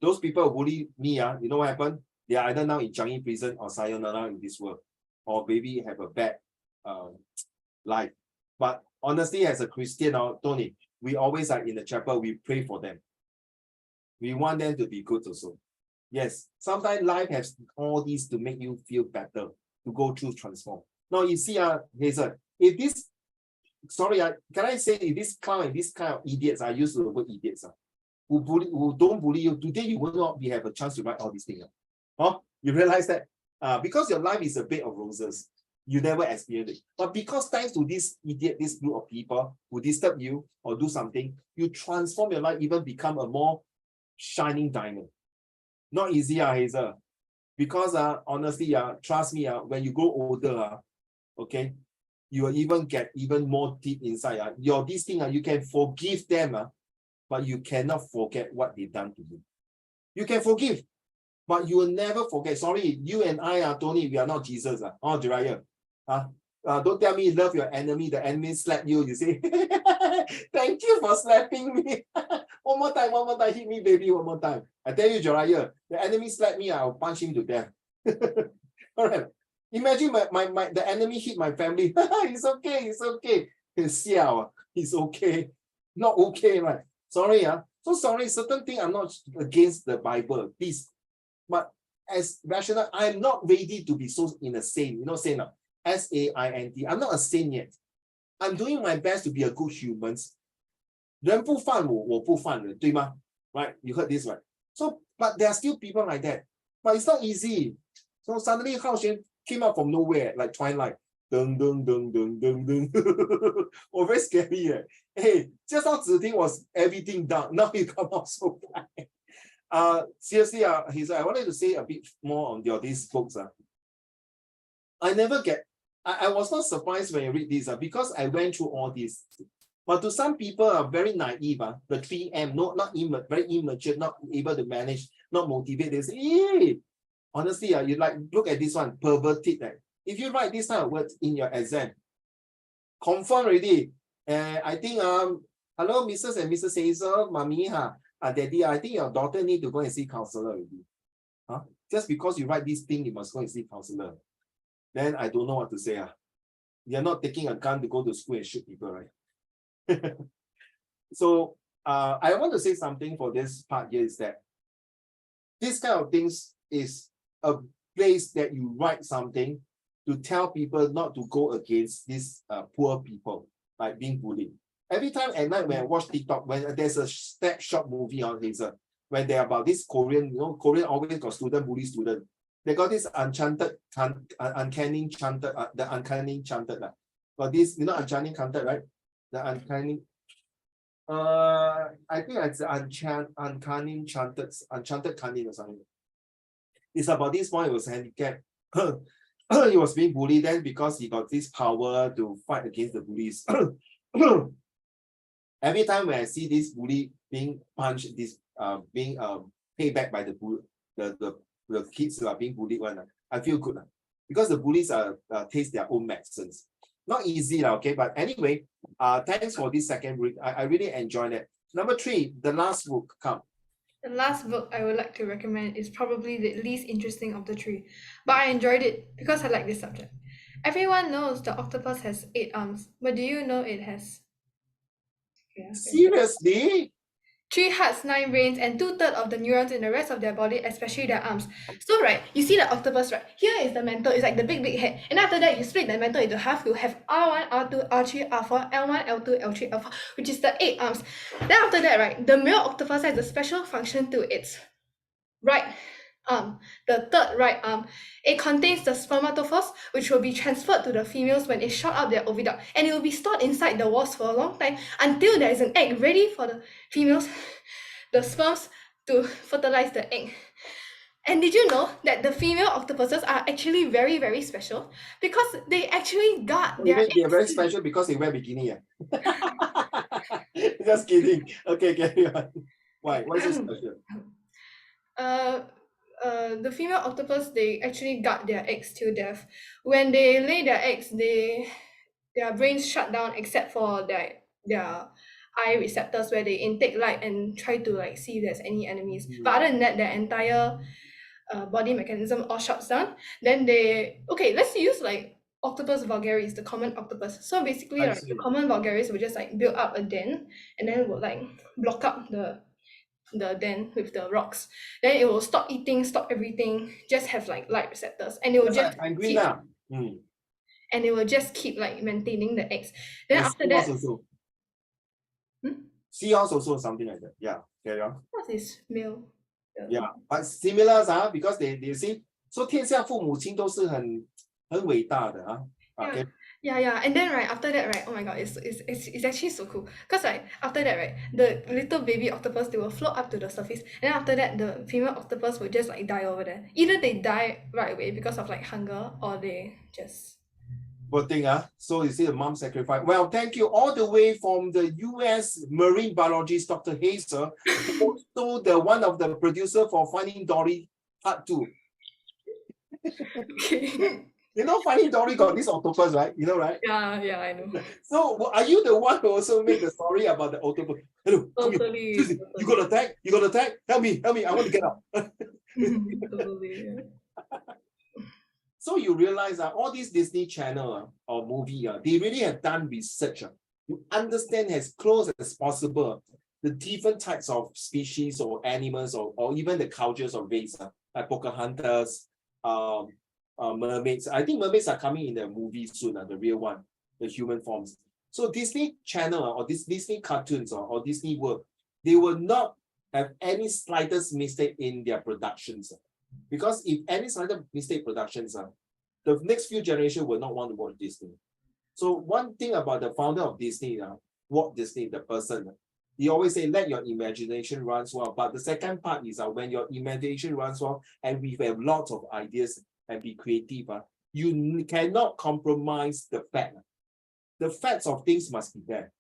Those people who bully me, you know what happened? They are either now in Changi prison or sayonara in this world, or maybe have a bad life. But honestly, as a Christian, Tony, we always are in the chapel, we pray for them. We want them to be good also. Yes, sometimes life has all these to make you feel better, to go through transform. Now you see, Hazel, if this, sorry, can I say if this kind of idiots, I use the word idiots, who don't bully you, today you will not have a chance to write all these things. You realize that because your life is a bed of roses. You never experience it. But because thanks to this idiot, this group of people who disturb you or do something, you transform your life, even become a more shining diamond. Not easy, Hazel. Because honestly, trust me, when you grow older, okay, you will even get even more deep inside. This thing, you can forgive them, but you cannot forget what they've done to you. You can forgive, but you will never forget. Sorry, you and I, Tony, we are not Jesus. Oh, Jiraiya. Don't tell me you love your enemy, the enemy slap you, you say, thank you for slapping me. One more time, hit me, baby, one more time. I tell you, Jiraiya, the enemy slap me, I'll punch him to death. All right. Imagine the enemy hit my family. It's okay, it's okay. It's okay. Not okay, right? Sorry, so sorry, certain thing I'm not against the Bible, please. But as rational, I'm not ready to be so in a saint. You know, saint, S-A-I-N-T. I'm not a saint yet. I'm doing my best to be a good human. 人不犯我，我不犯人，对吗? Right? You heard this, right? So, but there are still people like that. But it's not easy. So suddenly, Hao Xuan came out from nowhere, like Twilight. Dung, dung, dung, dung, dung, dung. Oh, very scary. Hey, just now Ziting was everything done. Now he come out so bright. Seriously, I wanted to say a bit more on these books. I never get, I was not surprised when I read this because I went through all this. But to some people are very naive, the 3M, very immature, not able to manage, not motivate. They say, hey, honestly, you like, look at this one, perverted. If you write this kind of words in your exam, confirm already. I think, hello, Mrs. and Mrs. Hazel, Mommy, Daddy, I think your daughter need to go and see counselor already. Just because you write this thing, you must go and see counselor. Then I don't know what to say. You're not taking a gun to go to school and shoot people, right? So I want to say something for this part here is that this kind of things is a place that you write something to tell people not to go against these poor people, like being bullied. Every time at night when I watch TikTok, when there's a step shop movie on Hazel, when they're about this Korean, Korean always got student bully student. They got this uncanny chanted, the uncanny chanted. Got this, uncanny chanted, right? The uncanny. I think it's uncanny chanted, enchanted cunning or something. It's about this boy who was handicapped. He was being bullied then because he got this power to fight against the bullies. Every time when I see this bully being punched, this being paid back by the kids who are being bullied one, I feel good because the bullies taste their own medicines. Not easy, okay? But anyway, thanks for this second read. I really enjoyed it. Number 3, the last book. Come. The last book I would like to recommend is probably the least interesting of the 3, but I enjoyed it because I like this subject. Everyone knows the octopus has 8 arms, but do you know it has? Seriously? 3 hearts, 9 brains, and 2/3 of the neurons in the rest of their body, especially their arms. So right, you see the octopus, right? Here is the mantle, it's like the big head. And after that, you split the mantle into half, you have R1, R2, R3, R4, L1, L2, L3, L4, which is the 8 arms. Then after that, right, the male octopus has a special function to its right arm, the 3rd right arm. It contains the spermatophores, which will be transferred to the females when it shot out their oviduct, and it will be stored inside the walls for a long time until there is an egg ready for the females, the sperms, to fertilize the egg. And did you know that the female octopuses are actually very, very special because they actually guard their eggs? They are very special because they wear bikini. Just kidding. Okay, carry on. Why? Why is it special? The female octopus, they actually guard their eggs till death. When they lay their eggs, their brains shut down except for their eye receptors where they intake light and try to like see if there's any enemies. But other than that, their entire body mechanism all shuts down. Then let's use like octopus vulgaris, the common octopus. So basically, like, the common vulgaris will just like build up a den and then will like block up the den with the rocks. Then it will stop eating, stop everything, just have like light receptors, and it will just keep, and it will just keep like maintaining the eggs. Then and after that, seahorse also something like that. Yeah, carry on. What is male? Yeah, but similar because they see. So 天下父母亲都是很伟大的 Okay. Yeah. And then right after that, right? Oh my god, it's actually so cool. Cause like after that, right, the little baby octopus they will float up to the surface, and then after that, the female octopus will just like die over there. Either they die right away because of like hunger, or they just. Good thing, so you see the mom sacrifice. Well, thank you all the way from the US marine biologist, Dr. Hazel, also the one of the producer for Finding Dory Part 2. Okay. You know, Finding Dory got this octopus, right? You know, right? Yeah, I know. So are you the one who also made the story about the octopus? Hello, come here. Totally. Susie, you got attack? You got attack? Help me, I want to get up. Totally. Yeah. So you realize that all these Disney Channel or movie, they really have done research to understand as close as possible the different types of species or animals or even the cultures or race, like Pocahontas, mermaids. I think mermaids are coming in the movie soon, the real one, the human forms. So Disney Channel or this Disney cartoons or Disney World, they will not have any slightest mistake in their productions. Because if any slight mistake productions, the next few generations will not want to watch Disney. So one thing about the founder of Disney, Walt Disney, the person, he always say, let your imagination run wild. But the second part is when your imagination runs wild and we have lots of ideas and be creative, you cannot compromise the fact. The facts of things must be there.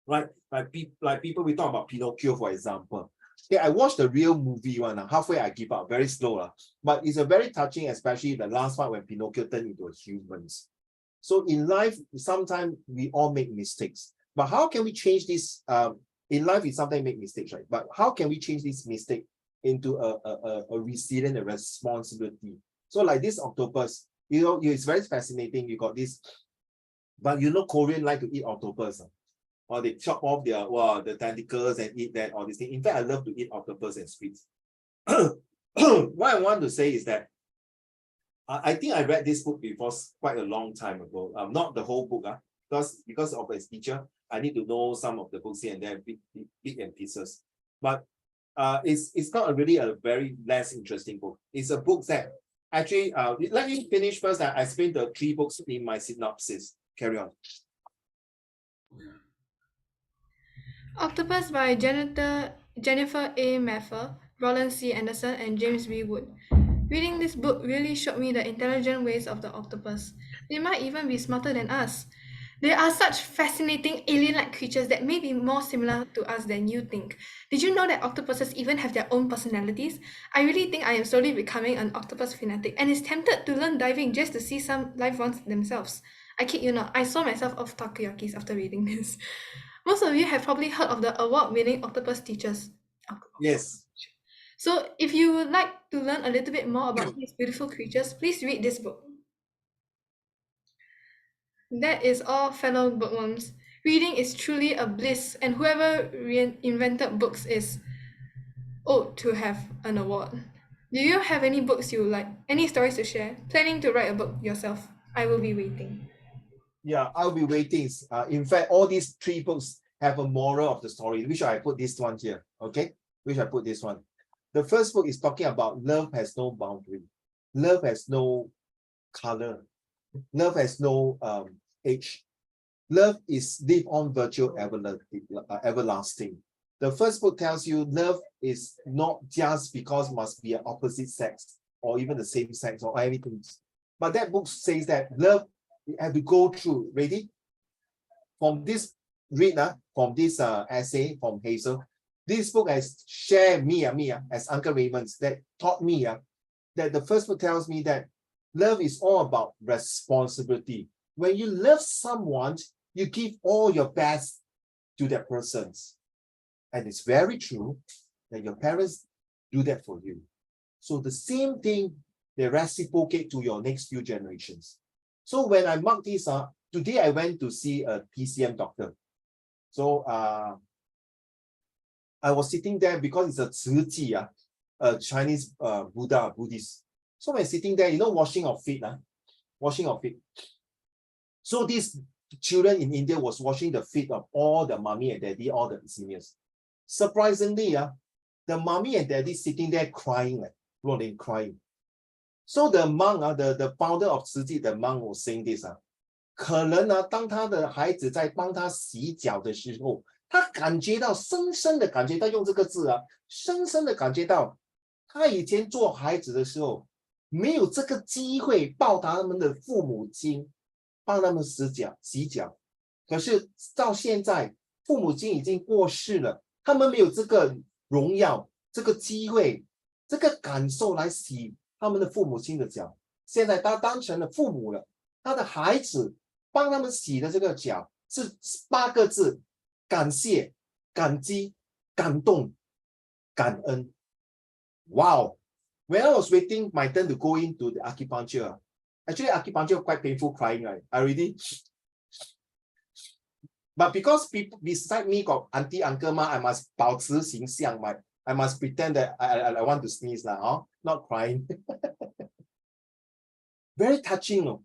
Right? Like people, we talk about Pinocchio, for example. Okay, I watched the real movie one. Halfway I give up, very slow. But it's a very touching, especially the last part when Pinocchio turned into a human. So in life, sometimes we all make mistakes. But how can we change this? In life, we sometimes make mistakes, right? But how can we change this mistake into a resilient and responsibility? So like this octopus, it's very fascinating. You got this, but Korean like to eat octopus. Or they chop off the tentacles and eat that, all these things. In fact, I love to eat octopus and squids. What I want to say is that I think I read this book before quite a long time ago. Not the whole book, because of its teacher, I need to know some of the books here and there, big and pieces. But it's not really a very less interesting book. It's a book that actually, let me finish first. I explained the 3 books in my synopsis. Carry on. Octopus by Jennifer A. Maffer, Roland C. Anderson, and James B. Wood. Reading this book really showed me the intelligent ways of the octopus. They might even be smarter than us. They are such fascinating alien-like creatures that may be more similar to us than you think. Did you know that octopuses even have their own personalities? I really think I am slowly becoming an octopus fanatic and is tempted to learn diving just to see some live ones themselves. I kid you not, I saw myself off takoyakis after reading this. Most of you have probably heard of the award-winning octopus teachers. Yes. So if you would like to learn a little bit more about these beautiful creatures, please read this book. That is all, fellow bookworms. Reading is truly a bliss, and whoever invented books is owed to have an award. Do you have any books you like? Any stories to share? Planning to write a book yourself? I will be waiting. Yeah, I'll be waiting. In fact, all these 3 books have a moral of the story, which I put this one here, okay? Which I put this one. The first book is talking about love has no boundary. Love has no color. Love has no age. Love is live on virtual everlasting. The first book tells you love is not just because must be an opposite sex or even the same sex or anything. But that book says that love you have to go through. Ready? From this from this essay from Hazel, this book has shared me as Uncle Raymond's that taught me that the first book tells me that love is all about responsibility. When you love someone, you give all your best to that person. And it's very true that your parents do that for you. So the same thing, they reciprocate to your next few generations. So when I marked this up, today I went to see a PCM doctor. So I was sitting there because it's a Tzu Ji, a Chinese Buddhist. So when sitting there, washing of feet. So these children in India was washing the feet of all the mommy and daddy, all the seniors. Surprisingly, the mommy and daddy sitting there crying, rolling, crying. So the monk, the founder of 慈济 the monk was saying this 可能当他的孩子在帮他洗脚的时候，他感觉到深深的感觉到用这个字深深的感觉到，他以前做孩子的时候没有这个机会报答他们的父母亲，帮他们洗脚。可是到现在，父母亲已经过世了，他们没有这个荣耀、这个机会、这个感受来洗他们的父母亲的脚。现在他当成了父母了，他的孩子帮他们洗的这个脚是8个字：感谢、感激、感动、感恩。Wow! When I was waiting my turn to go into the acupuncture, actually acupuncture quite painful crying, right? I already. But because people beside me got auntie, uncle, ma, I must 保持形象, I must pretend that I want to sneeze not crying. Very touching.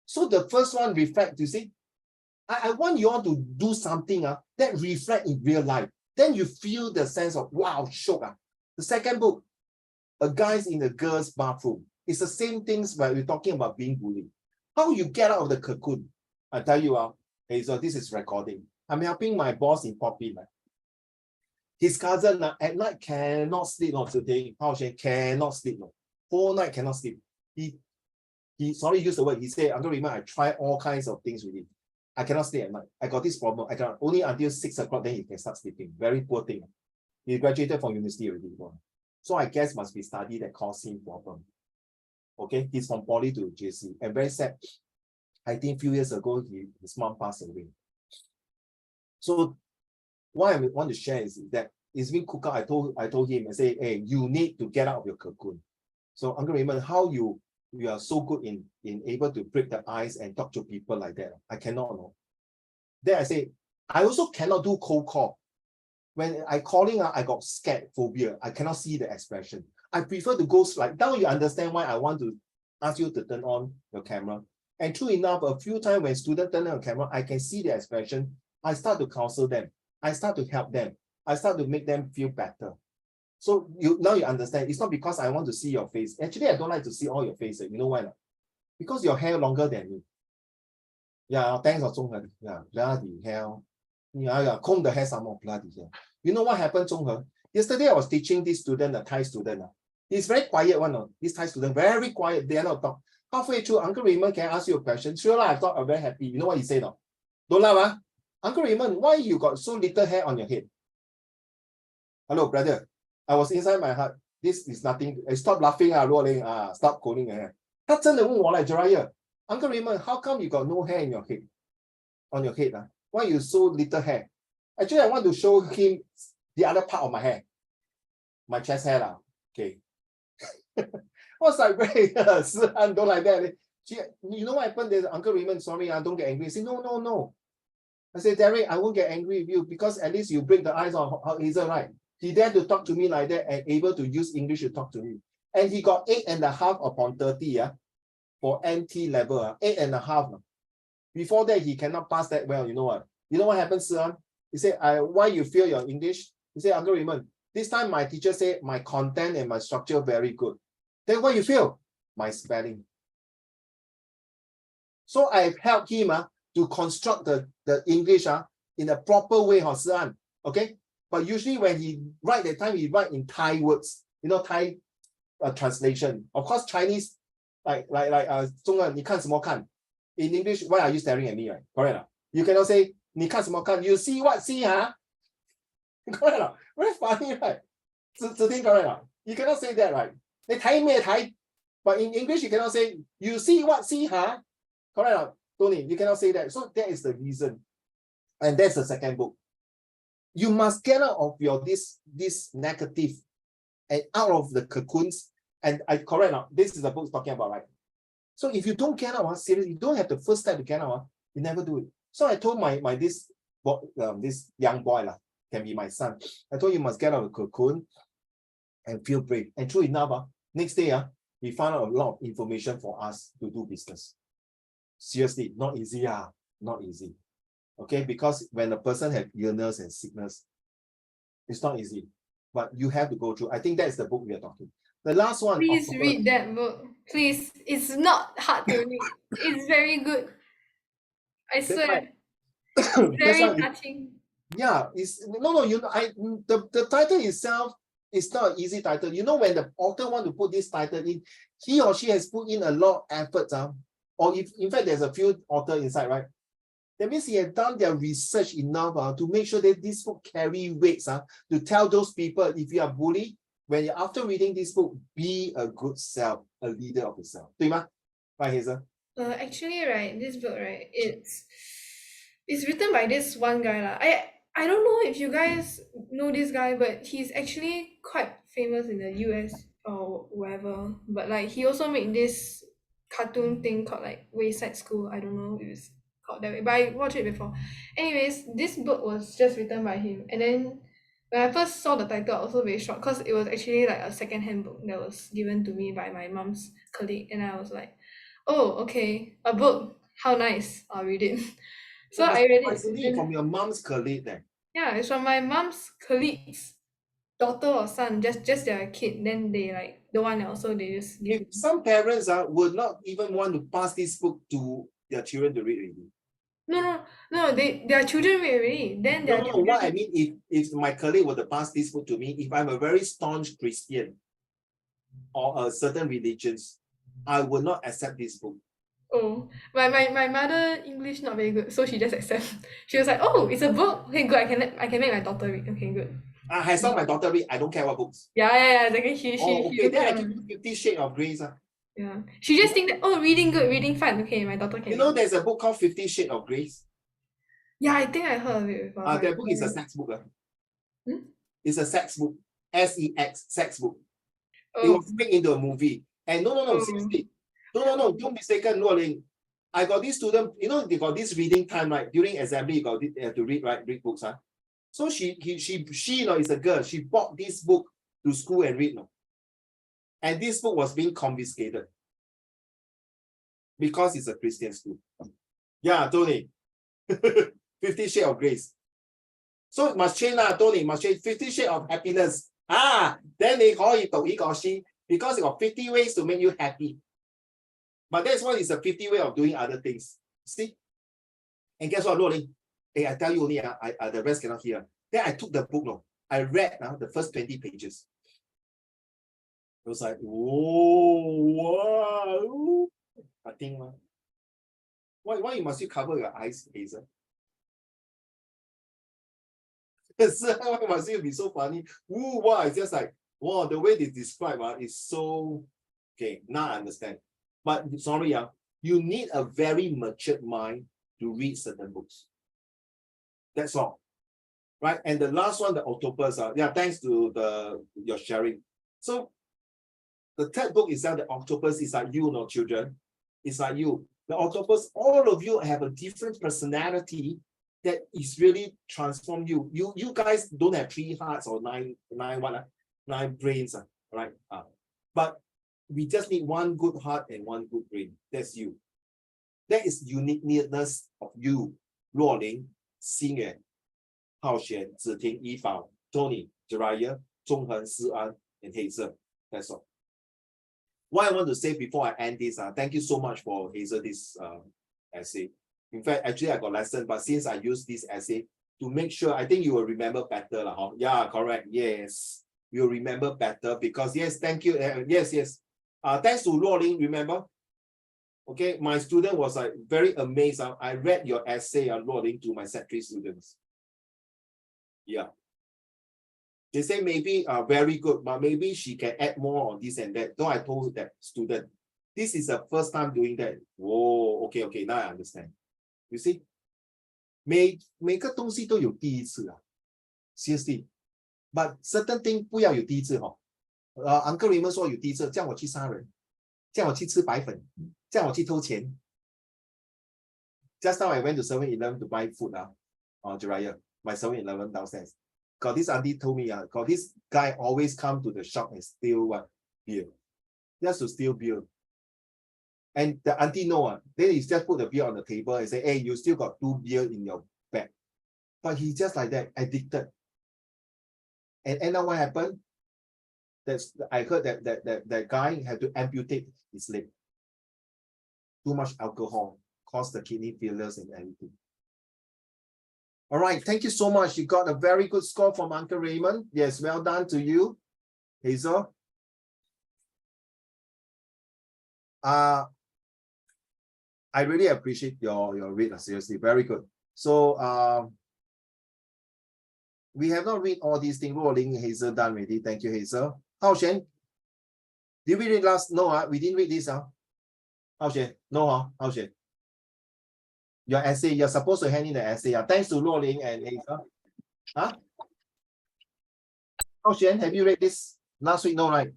So the first one reflect, you see, I want you all to do something that reflect in real life. Then you feel the sense of, wow, shock. The second book, A Guy's in a Girl's Bathroom. It's the same things when we're talking about being bullied. How you get out of the cocoon. I tell you, hey, so this is recording. I'm helping my boss in Poppy. His cousin at night cannot sleep. Today, cannot sleep. Whole night cannot sleep. He sorry, use the word. He said, Uncle Raymond, I try all kinds of things with him. I cannot sleep at night. I got this problem. I cannot only until 6 o'clock, then he can start sleeping. Very poor thing. He graduated from university already. So I guess must be study that caused him problem. Okay, he's from Poly to JC. And very sad. I think a few years ago, his mom passed away. So what I want to share is that it's been cooked out. I told him, I say, hey, you need to get out of your cocoon. So Uncle Raymond, how you are so good in able to break the ice and talk to people like that. I cannot know. Then I say, I also cannot do cold call. When I calling, I got scared, phobia. I cannot see the expression. I prefer to go like now. You understand why I want to ask you to turn on your camera. And true enough, a few times when students turn on the camera, I can see the expression. I start to counsel them. I start to help them. I start to make them feel better. So now you understand. It's not because I want to see your face. Actually, I don't like to see all your face. You know why not? Because your hair longer than me. Yeah, thanks for Zhonghe. Yeah, bloody hell. Yeah, comb the hair some more, bloody hell. You know what happened, Zhonghe? Yesterday I was teaching this student, a Thai student. He's very quiet one. This Thai student, very quiet. They are not talk. Halfway through, Uncle Raymond, can I ask you a question? Sure, I thought I'm very happy. You know what he said? No? Don't laugh, Uncle Raymond, why you got so little hair on your head? Hello, brother. I was inside my heart. This is nothing. Stop laughing, rolling, stop calling your hair. 他真的问我来 Jeraya, Uncle Raymond, how come you got no hair in your head? On your head? Why you so little hair? Actually, I want to show him the other part of my hair. My chest hair. Okay. I was like, wait, don't like that. You know what happened? There's Uncle Raymond, sorry, don't get angry. He said, no. I said, Derek, I won't get angry with you because at least you break the ice on Hazel, right? He dared to talk to me like that and able to use English to talk to me. And he got 8.5 upon 30 for NT level, 8.5. Before that, he cannot pass that well. You know what? You know what happened, Sian? He said, why you feel your English? He said, Uncle Raymond, this time my teacher said my content and my structure very good. Then what you feel? My spelling. So I've helped him to construct the English in a proper way, Sian. Okay? But usually when he write that time, he write in Thai words, Thai translation. Of course, Chinese, like 中文你看什么看? In English, why are you staring at me, right? Correct. You cannot say 你看什么看? You see what see, Correct. Very funny, right? 只听 correct. You cannot say that, right? 你睇咩睇? But in English, you cannot say you see what see, Correct. Tony, you cannot say that. So that is the reason. And that's the second book. You must get out of your this negative and out of the cocoons. And I correct now. This is the book talking about, right? So if you don't get out, seriously, you don't have the first step to get out, you never do it. So I told this young boy, can be my son. I told you must get out of the cocoon and feel brave. And true enough, next day, he found out a lot of information for us to do business. Seriously, not easy, not easy. Okay, because when a person has illness and sickness, it's not easy. But you have to go through. I think that's the book we are talking. The last one. Please read that book. Please, it's not hard to read. It's very good. I That's swear. why. It's That's very why. touching. Yeah, it's no, you know, the title itself is not an easy title. You know, when the author want to put this title in, he or she has put in a lot of effort, or if in fact there's a few author inside, right? That means he has done their research enough to make sure that this book carry weights to tell those people, if you are bullied, when you after reading this book, be a good self, a leader of yourself. 对吗? Right, Hazel? Actually, right, this book, right, it's written by this one guy lah. I don't know if you guys know this guy, but he's actually quite famous in the US or wherever. But like he also made this cartoon thing called like Wayside School. I don't know if it's called that way, but I watched it before. Anyways, this book was just written by him, and then when I first saw the title, I was also very shocked because it was actually like a second-hand book that was given to me by my mom's colleague, and I was like, oh, okay, a book. How nice. I'll read it. So I read it. Surprisingly, from your mom's colleague then. Yeah, it's from my mom's colleague's daughter or son, just their kid. Then they like don't want it, so they just give. If some parents would not even want to pass this book to their children to read already. No, their children read already. Then their No, what I mean, if my colleague were to pass this book to me, if I'm a very staunch Christian or a certain religions, I would not accept this book. Oh, my mother English not very good, so she just accept. She was like, oh, it's a book. Okay, good. I can make my daughter read. Okay, good. I saw my daughter read. I don't care what books. Yeah. Exactly. Okay, then I give you 50 Shades of Grey. Yeah. She just think that reading good, reading fun. Okay, my daughter can. You know, there's a book called 50 Shades of Grey. Yeah, I think I heard of it before. That book is a sex book. Hmm? It's a sex book. SEX, sex book. Oh. It was made into a movie. And no, seriously. No, don't mistaken, Luoling. I got this student, you know, they got this reading time, right? During assembly, you got to read books. So she you know, is a girl. She bought this book to school and read. And this book was being confiscated because it's a Christian school. Yeah, Tony. 50 Shades of Grace. So must change lah, Tony. Must change 50 Shades of Happiness. Then they call it 讀呢個書 because it got 50 ways to make you happy. But that's why it's a 50 way of doing other things. See? And guess what, Rolling? Hey, I tell you only, the rest cannot hear. Then I took the book, I read the first 20 pages. It was like, whoa, wow. I think, why must you cover your eyes, Hazel? Why must you be so funny? Ooh, wow, it's just like, wow, the way they describe is so, okay, now I understand. But sorry, you need a very matured mind to read certain books. That's all. Right? And the last one, the octopus, thanks to your sharing. So the third book is the octopus is like you, children. It's like you. The octopus, all of you have a different personality that is really transform you. You guys don't have 3 hearts or nine brains, right? But we just need 1 good heart and 1 good brain. That's you. That is uniqueness of you. 若琳、心妍、浩璇、子婷、怡宝、Tony、Jiraiya、钟恒、思安 and Hazel. That's all. What I want to say before I end this, thank you so much for Hazel this essay. In fact, actually I got lesson, but since I use this essay to make sure, I think you will remember better. Yeah, correct. Yes. You'll remember better because yes, thank you. Yes. Thanks to Luoling, remember? Okay, my student was like very amazed. I read your essay, Luoling, to my Sec3 students. Yeah. They say maybe very good, but maybe she can add more on this and that. So I told that student, this is the first time doing that. Whoa, okay, now I understand. You see? 每个东西都有第一次seriously. But certain thing 不要有第一次Uncle Raymond 说有第一次，叫我去杀人，叫我去吃白粉，叫我去偷钱。Just now I went to 7-Eleven to buy food Jiraiya, my 7-Eleven downstairs. Got this auntie told me got this guy always come to the shop and steal beer. Just to steal beer. And the auntie know then he just put the beer on the table and say, hey, you still got 2 beer in your bag. But he just like that, addicted. And end up what happened? I heard that guy had to amputate his leg. Too much alcohol caused the kidney failures and everything. All right, thank you so much. You got a very good score from Uncle Raymond. Yes, well done to you, Hazel. I really appreciate your read, seriously, very good. So we have not read all these things. Rolling, Hazel done already. Thank you, Hazel. Hao Xuan, did we read last? No, we didn't read this. Hao Xuan, no, Hao Xuan. Your essay, you're supposed to hand in the essay. Thanks to Rolling and Hazel. Huh? Hao Xuan, have you read this last week? No, right?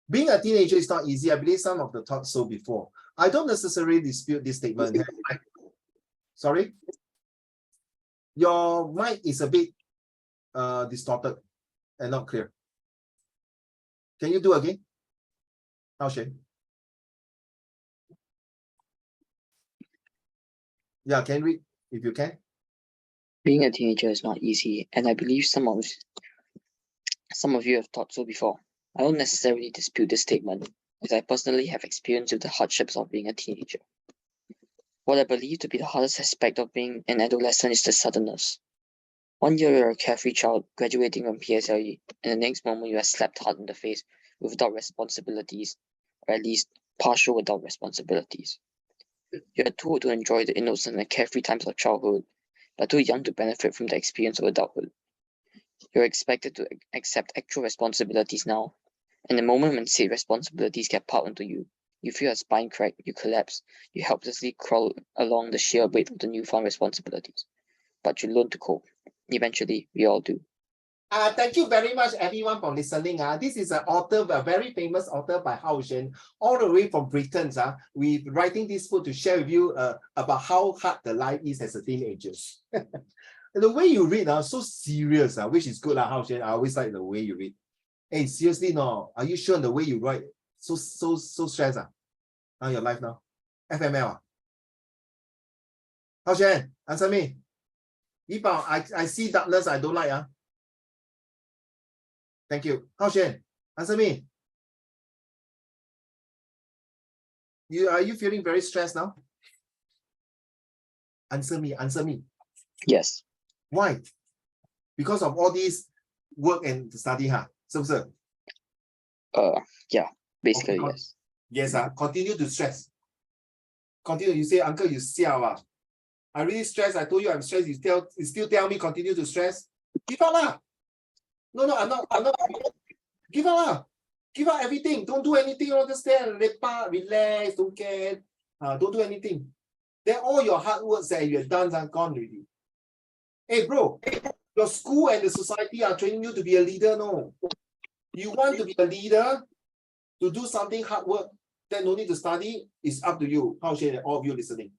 Being a teenager is not easy. I believe some of the thought so before. I don't necessarily dispute this statement. Sorry? Your mic is a bit distorted and not clear. Can you do again? Hao Xuan? Yeah, can read if you can. Being a teenager is not easy, and I believe some of you have thought so before. I don't necessarily dispute this statement, as I personally have experience with the hardships of being a teenager. What I believe to be the hardest aspect of being an adolescent is the suddenness. One year you're a carefree child graduating from PSLE, and the next moment you are slapped hard in the face without responsibilities, or at least partial without responsibilities. You are too old to enjoy the innocent and carefree times of childhood, but too young to benefit from the experience of adulthood. You're expected to accept actual responsibilities now, and the moment when said responsibilities get piled onto you, you feel your spine crack, you collapse, you helplessly crawl along the sheer weight of the newfound responsibilities. But you learn to cope. Eventually, we all do. Thank you very much, everyone, for listening. This is an author, a very famous author by Hao Xuan, all the way from Britain. We're writing this book to share with you about how hard the life is as a teenager. The way you read, so serious, which is good, Hao Xuan. I always like the way you read. Hey, seriously, no, are you sure the way you write? So stressed, now your life now? FML, Hao Xuan, answer me. Yipao, I see darkness, I don't like. Thank you. Hao Xuan, answer me. Are you feeling very stressed now? Answer me. Yes. Why? Because of all these work and study, So, yeah, basically, okay. Yes. Yes, continue to stress. Continue. You say, Uncle, you siao. I really stressed. I told you I'm stressed. You still tell me continue to stress. Give up. No, I'm not. Give up. Give up everything. Don't do anything. Just stay and relax. Don't care. Don't do anything. Then all your hard work that you have done are gone already. Hey, bro, your school and the society are training you to be a leader. No, you want to be a leader, to do something hard work that no need to study, is up to you. Hao Xuan, all of you listening.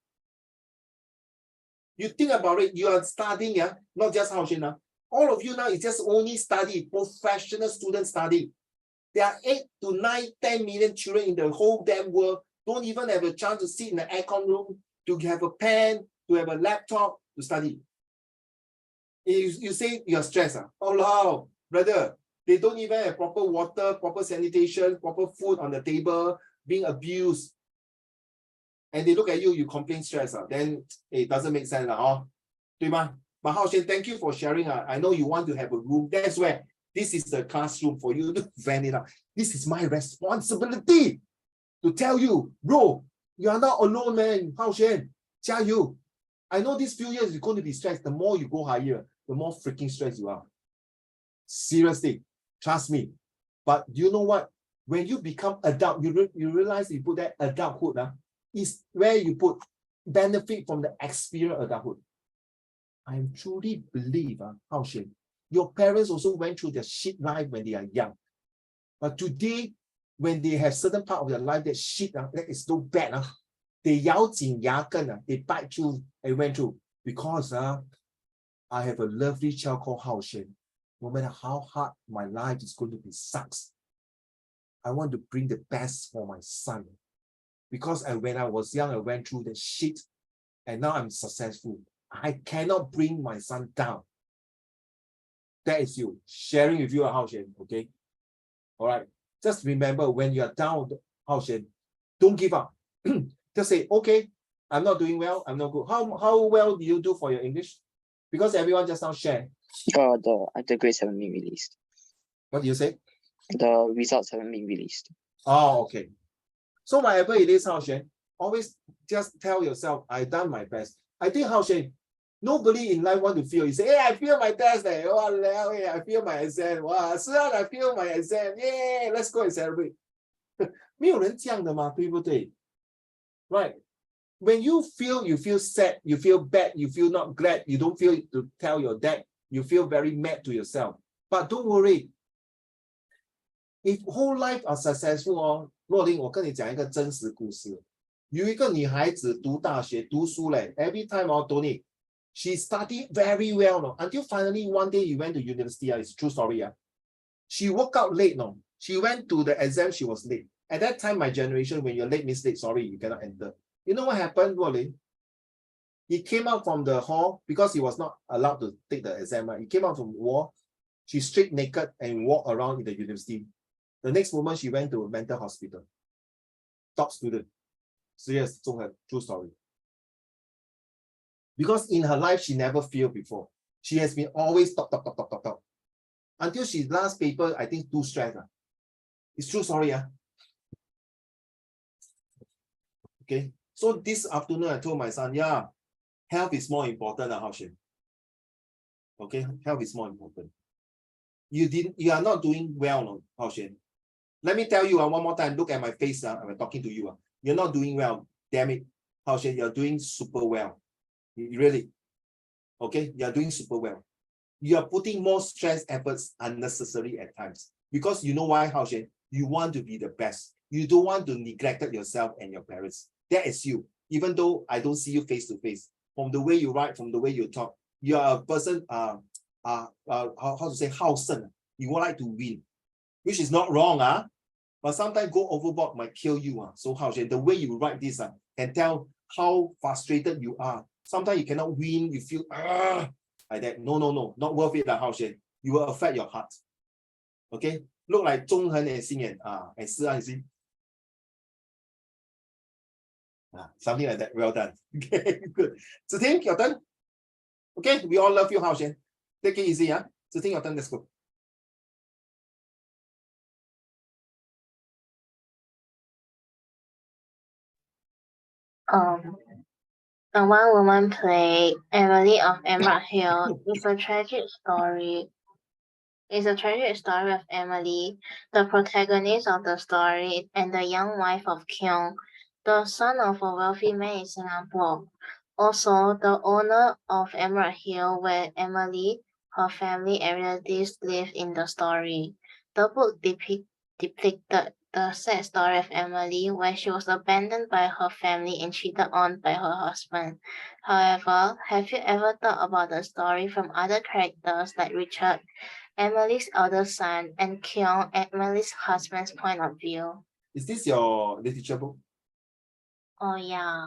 You think about it, you are studying, not just Hao Xuan. All of you now is just only study, professional students study. There are 8 to 9, 10 million children in the whole damn world, don't even have a chance to sit in the aircon room, to have a pen, to have a laptop, to study. You say you're stressed. Oh, no, brother, they don't even have proper water, proper sanitation, proper food on the table, being abused. And they look at you, you complain stress. Then it doesn't make sense. But Hao Xuan, thank you for sharing. I know you want to have a room. That's where this is the classroom for you to vent it out. This is my responsibility to tell you, bro, you are not alone, man. Hao Xuan, tell you. I know these few years you're going to be stressed. The more you go higher, the more freaking stressed you are. Seriously, trust me. But you know what? When you become adult, you realize you put that adulthood is where you put benefit from the experience of adulthood. I truly believe, Hao Xuan, your parents also went through their shit life when they are young. But today, when they have certain part of their life that shit, that is so bad, they 咬紧牙根, they bite through and went through. Because I have a lovely child called Hao Xuan. No matter how hard my life is going to be sucks, I want to bring the best for my son. Because when I was young, I went through the shit, and now I'm successful. I cannot bring my son down. That is you sharing with you Hao Xuan, okay? All right. Just remember when you are down, Hao Xuan, don't give up. Just say, okay, I'm not doing well, I'm not good. How well do you do for your English? Because everyone just now share. The grades haven't been released. What do you say? The results haven't been released. Oh, okay. So whatever it is, Hao Xuan, always just tell yourself, I done my best. I think Hao Xuan, nobody in life want to feel. You say, hey, I feel my test. Oh, hey, I feel my exam. Wow, I feel my exam. Yeah, let's go and celebrate. 没有人这样的嘛，对不对？ Right. When you feel sad, you feel bad, you feel not glad, you don't feel to tell your dad, you feel very mad to yourself. But don't worry. If whole life are successful, 哦，若琳，我跟你讲一个真实故事。有一个女孩子读大学读书嘞 ，every time Tony, she studied very well, no? Until finally one day you went to university. It's true story. She woke up late, no? She went to the exam, she was late. At that time, my generation, when you're late, means late, sorry, you cannot enter. You know what happened, Rolling? He came out from the hall because he was not allowed to take the exam. Right? He came out from the wall. She stripped naked and walked around in the university. The next moment, she went to a mental hospital. Top student. Serious, true story. Because in her life, she never failed before. She has been always top. Until she last paper, I think too stressed. It's true story. Okay. So this afternoon, I told my son, yeah, health is more important, Hao Xuan. Okay, health is more important. You are not doing well, no, Hao Xuan. Let me tell you one more time, look at my face. I'm talking to you. You're not doing well. Damn it. Hao Xuan, you're doing super well. Really. Okay, you're doing super well. You are putting more stress efforts unnecessary at times. Because you know why, Hao Xuan? You want to be the best. You don't want to neglect yourself and your parents. That is you. Even though I don't see you face to face, from the way you write, from the way you talk, you are a person. How to say, Hao Shen. You would like to win, which is not wrong, but sometimes go overboard might kill you. So Hao Xuan, the way you write this can tell how frustrated you are. Sometimes you cannot win. You feel like that. No, not worth it, Hao Xuan. You will affect your heart. Okay, look like Zhonghen and Xingyan and Si you see. Something like that. Well done. Okay, good. Ziting, your turn. Okay, we all love you, Hao Xuan. Take it easy, Ziting, your turn. Let's go. A one-woman play, Emily of Emerald Hill, is a tragic story. It's a tragic story of Emily, the protagonist of the story, and the young wife of Kyung, the son of a wealthy man in Singapore. Also, the owner of Emerald Hill, where Emily, her family, and relatives live in the story. The book depicted the sad story of Emily, where she was abandoned by her family and cheated on by her husband. However, have you ever thought about the story from other characters like Richard, Emily's elder son, and Kyung, Emily's husband's point of view? Is this your literature book? Oh yeah.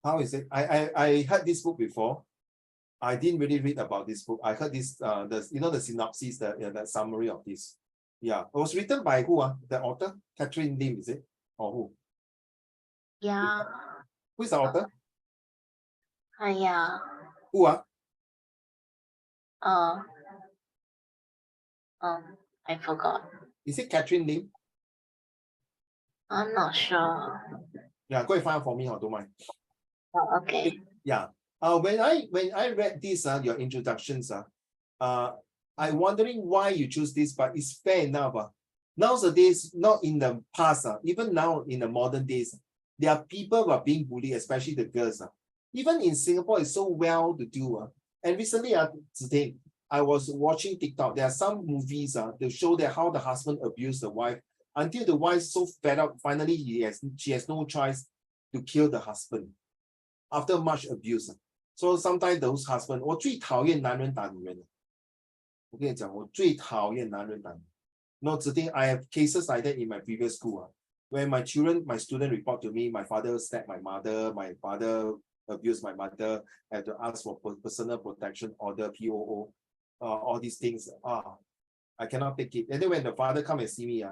How is it? I heard this book before. I didn't really read about this book. I heard this the synopsis, the summary of this. Yeah, it was written by who? The author, Catherine Lim, is it? Or who? Yeah. Who is the author? Yeah. Who? I forgot. Is it Catherine Lim? I'm not sure. Yeah, go and find out for me, don't mind. Oh, okay. Yeah. When I read this, your introductions, I'm wondering why you choose this, but it's fair enough. Nowadays, not in the past, even now in the modern days, there are people who are being bullied, especially the girls. Even in Singapore, it's so well to do. And recently, today, I was watching TikTok. There are some movies to show that how the husband abused the wife until the wife so fed up, finally she has no choice to kill the husband after much abuse. So sometimes those husbands, 我最讨厌男人打女人。我跟你讲，我最讨厌男人打女人。No, today I have cases like that in my previous school. When my student report to me, my father stabbed my mother, my father abused my mother, I had to ask for personal protection order, POO. all these things. I cannot take it. And then when the father come and see me,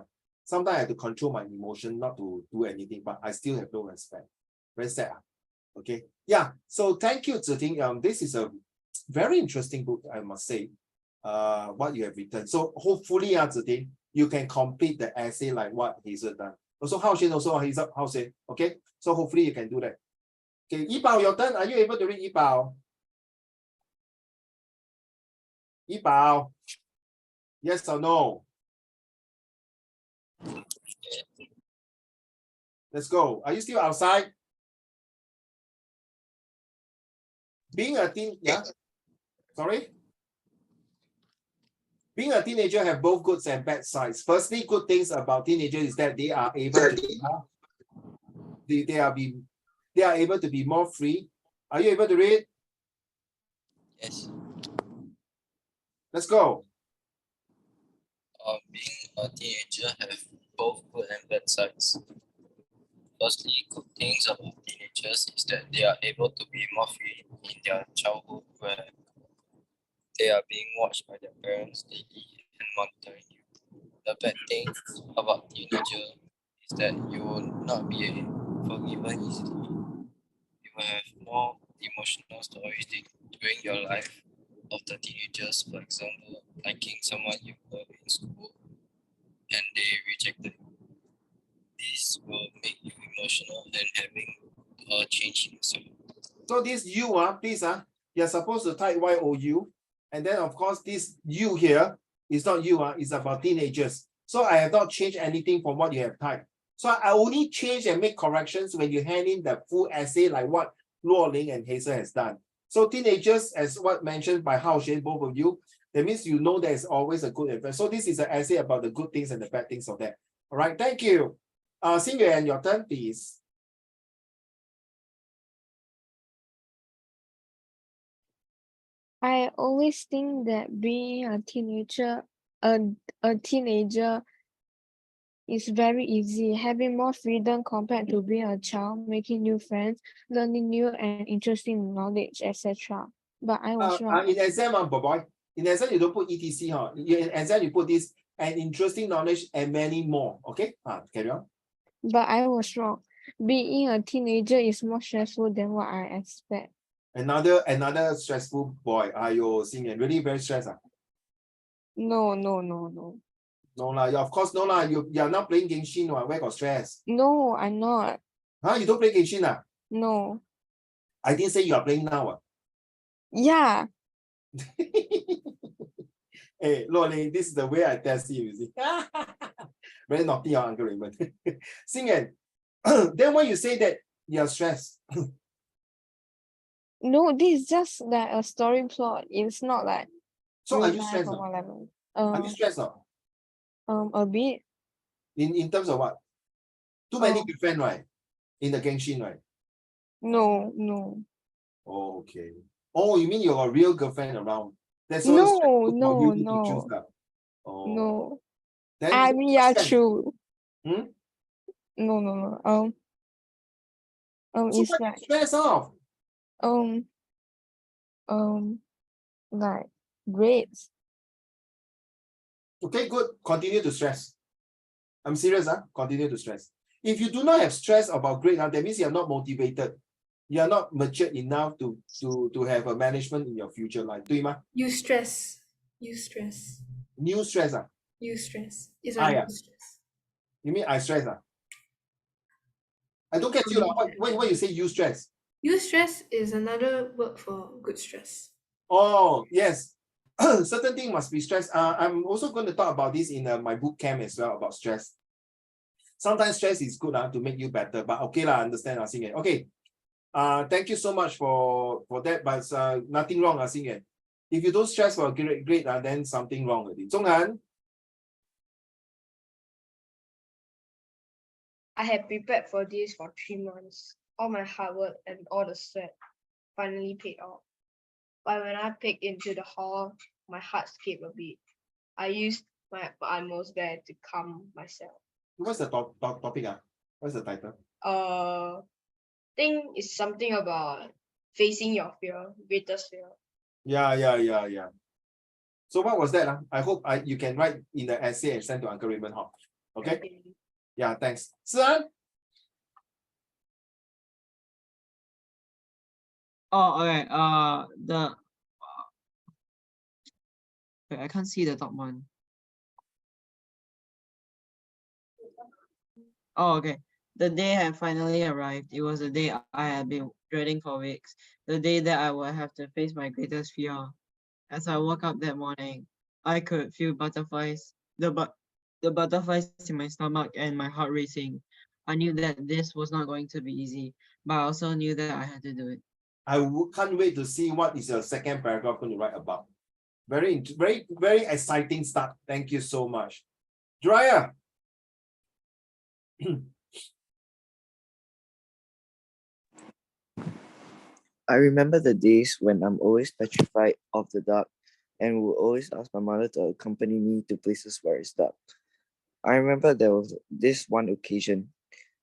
sometimes I have to control my emotion not to do anything, but I still have no respect. Very sad. Okay. Yeah. So thank you, Ziting. This is a very interesting book, I must say. What you have written. So hopefully, Ziting, you can complete the essay like what Hazel done. Also, Hao Xuan also Hazel, Hao Xuan. Okay. So hopefully you can do that. Okay, Yibao, your turn. Are you able to read Yibao? Yibao. Yes or no? Let's go. Are you still outside? Being a teen, yeah. Sorry. Being a teenager have both good and bad sides. Firstly, good things about teenagers is that they are able to they are able to be more free. Are you able to read? Yes. Let's go. Being a teenager have both good and bad sides. Firstly, good things about teenagers is that they are able to be more free in their childhood where they are being watched by their parents daily and monitoring you. The bad thing about teenager is that you will not be forgiven easily. You will have more emotional stories during your life of the teenagers, for example, liking someone you love in school and they rejected you. This will make you emotional and having a change in yourself. So this you please you're supposed to type YOU, and then of course this you here is not you it's about teenagers. So I have not changed anything from what you have typed. So I only change and make corrections when you hand in the full essay like what Luo Ling and Hazel has done. So teenagers, as what mentioned by Hao Xuan, both of you, that means you know there's always a good event. So this is an essay about the good things and the bad things of that. All right, thank you. Xing Yuan, your turn, please. I always think that being a teenager is very easy, having more freedom compared to being a child, making new friends, learning new and interesting knowledge, etc. But I was wrong. In exam, boy, in exam you don't put etc. In exam you put this and interesting knowledge and many more. Okay, carry on. But I was wrong. Being a teenager is more stressful than what I expect. Another stressful boy. Ayo, Xing, really very stressed. No. No lah, of course no lah. You are not playing Genshin, where got stress? No, I'm not. You don't play Genshin? No. I didn't say you are playing now. Yeah. Hey, Loli, this is the way I test you see. Very naughty, Uncle Raymond. Xing, then why you say that you are stressed? No, this is just like a story plot. It's not like So are real you life stressed or now? whatever. Are you stressed now? A bit. In terms of what? Too many girlfriend, right? In the Genshin, right? No. Oh, okay. Oh, you mean you have a real girlfriend around? That's No, so no, you to choose no. that. Oh. No. Then I mean, yeah, stress. true. Hmm? No. So It's what like stress off? like grades. Okay, good. Continue to stress. I'm serious, continue to stress. If you do not have stress about grade, that means you are not motivated. You are not mature enough to have a management in your future life. 对吗? Use stress. Use stress. New stress. Use stress. It's I, a new stress. You mean I stress? I don't get you. What you say you stress? Use stress is another word for good stress. Oh, yes. Certain thing must be stress. I'm also going to talk about this in my boot camp as well about stress. Sometimes stress is good to make you better, but okay lah, understand Xing Yuan. Okay. Thank you so much for that, but nothing wrong, Xing Yuan. If you don't stress for a grade, then something wrong with it. Zhonghan. I had prepared for this for 3 months. All my hard work and all the sweat finally paid off. But when I peeked into the hall, my heart skipped a beat. I used my utmost there to calm myself. What's the topic? What's the title? Think it's something about facing your fear, greatest fear. Yeah. So what was that? I hope you can write in the essay and send to Uncle Raymond. Okay? Yeah, thanks. Son? Oh, okay. Wait, I can't see the top one. Oh, okay. The day had finally arrived. It was the day I had been dreading for weeks. The day that I would have to face my greatest fear. As I woke up that morning, I could feel butterflies, the butterflies in my stomach and my heart racing. I knew that this was not going to be easy, but I also knew that I had to do it. Can't wait to see what is your second paragraph going to write about. Very, very exciting stuff. Thank you so much. Dryer. I remember the days when I'm always petrified of the dark and would always ask my mother to accompany me to places where it's dark. I remember there was this one occasion.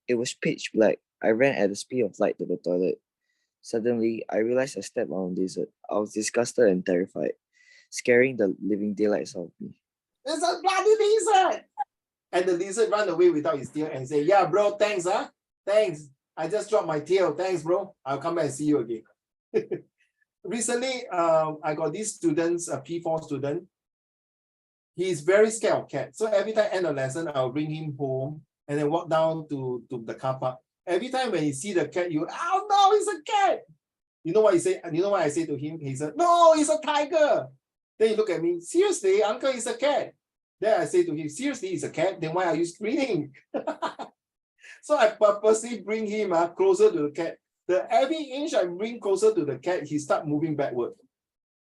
It was pitch black. I ran at the speed of light to the toilet. Suddenly, I realized I stepped on a lizard. I was disgusted and terrified, scaring the living daylights out of me. It's a bloody lizard! And the lizard ran away without his tail and say, yeah, bro, thanks, huh? Thanks. I just dropped my tail. Thanks, bro. I'll come back and see you again. Recently, I got these students, a P4 student. He's very scared of cats. So every time I end a lesson, I'll bring him home and then walk down to the car park. Every time when he see the cat, oh no, it's a cat. You know what he say? You know what I say to him? He said, no, it's a tiger. Then he look at me, seriously, uncle, it's a cat. Then I say to him, seriously, it's a cat? Then why are you screaming? So I purposely bring him closer to the cat. Every inch I bring closer to the cat, he start moving backward.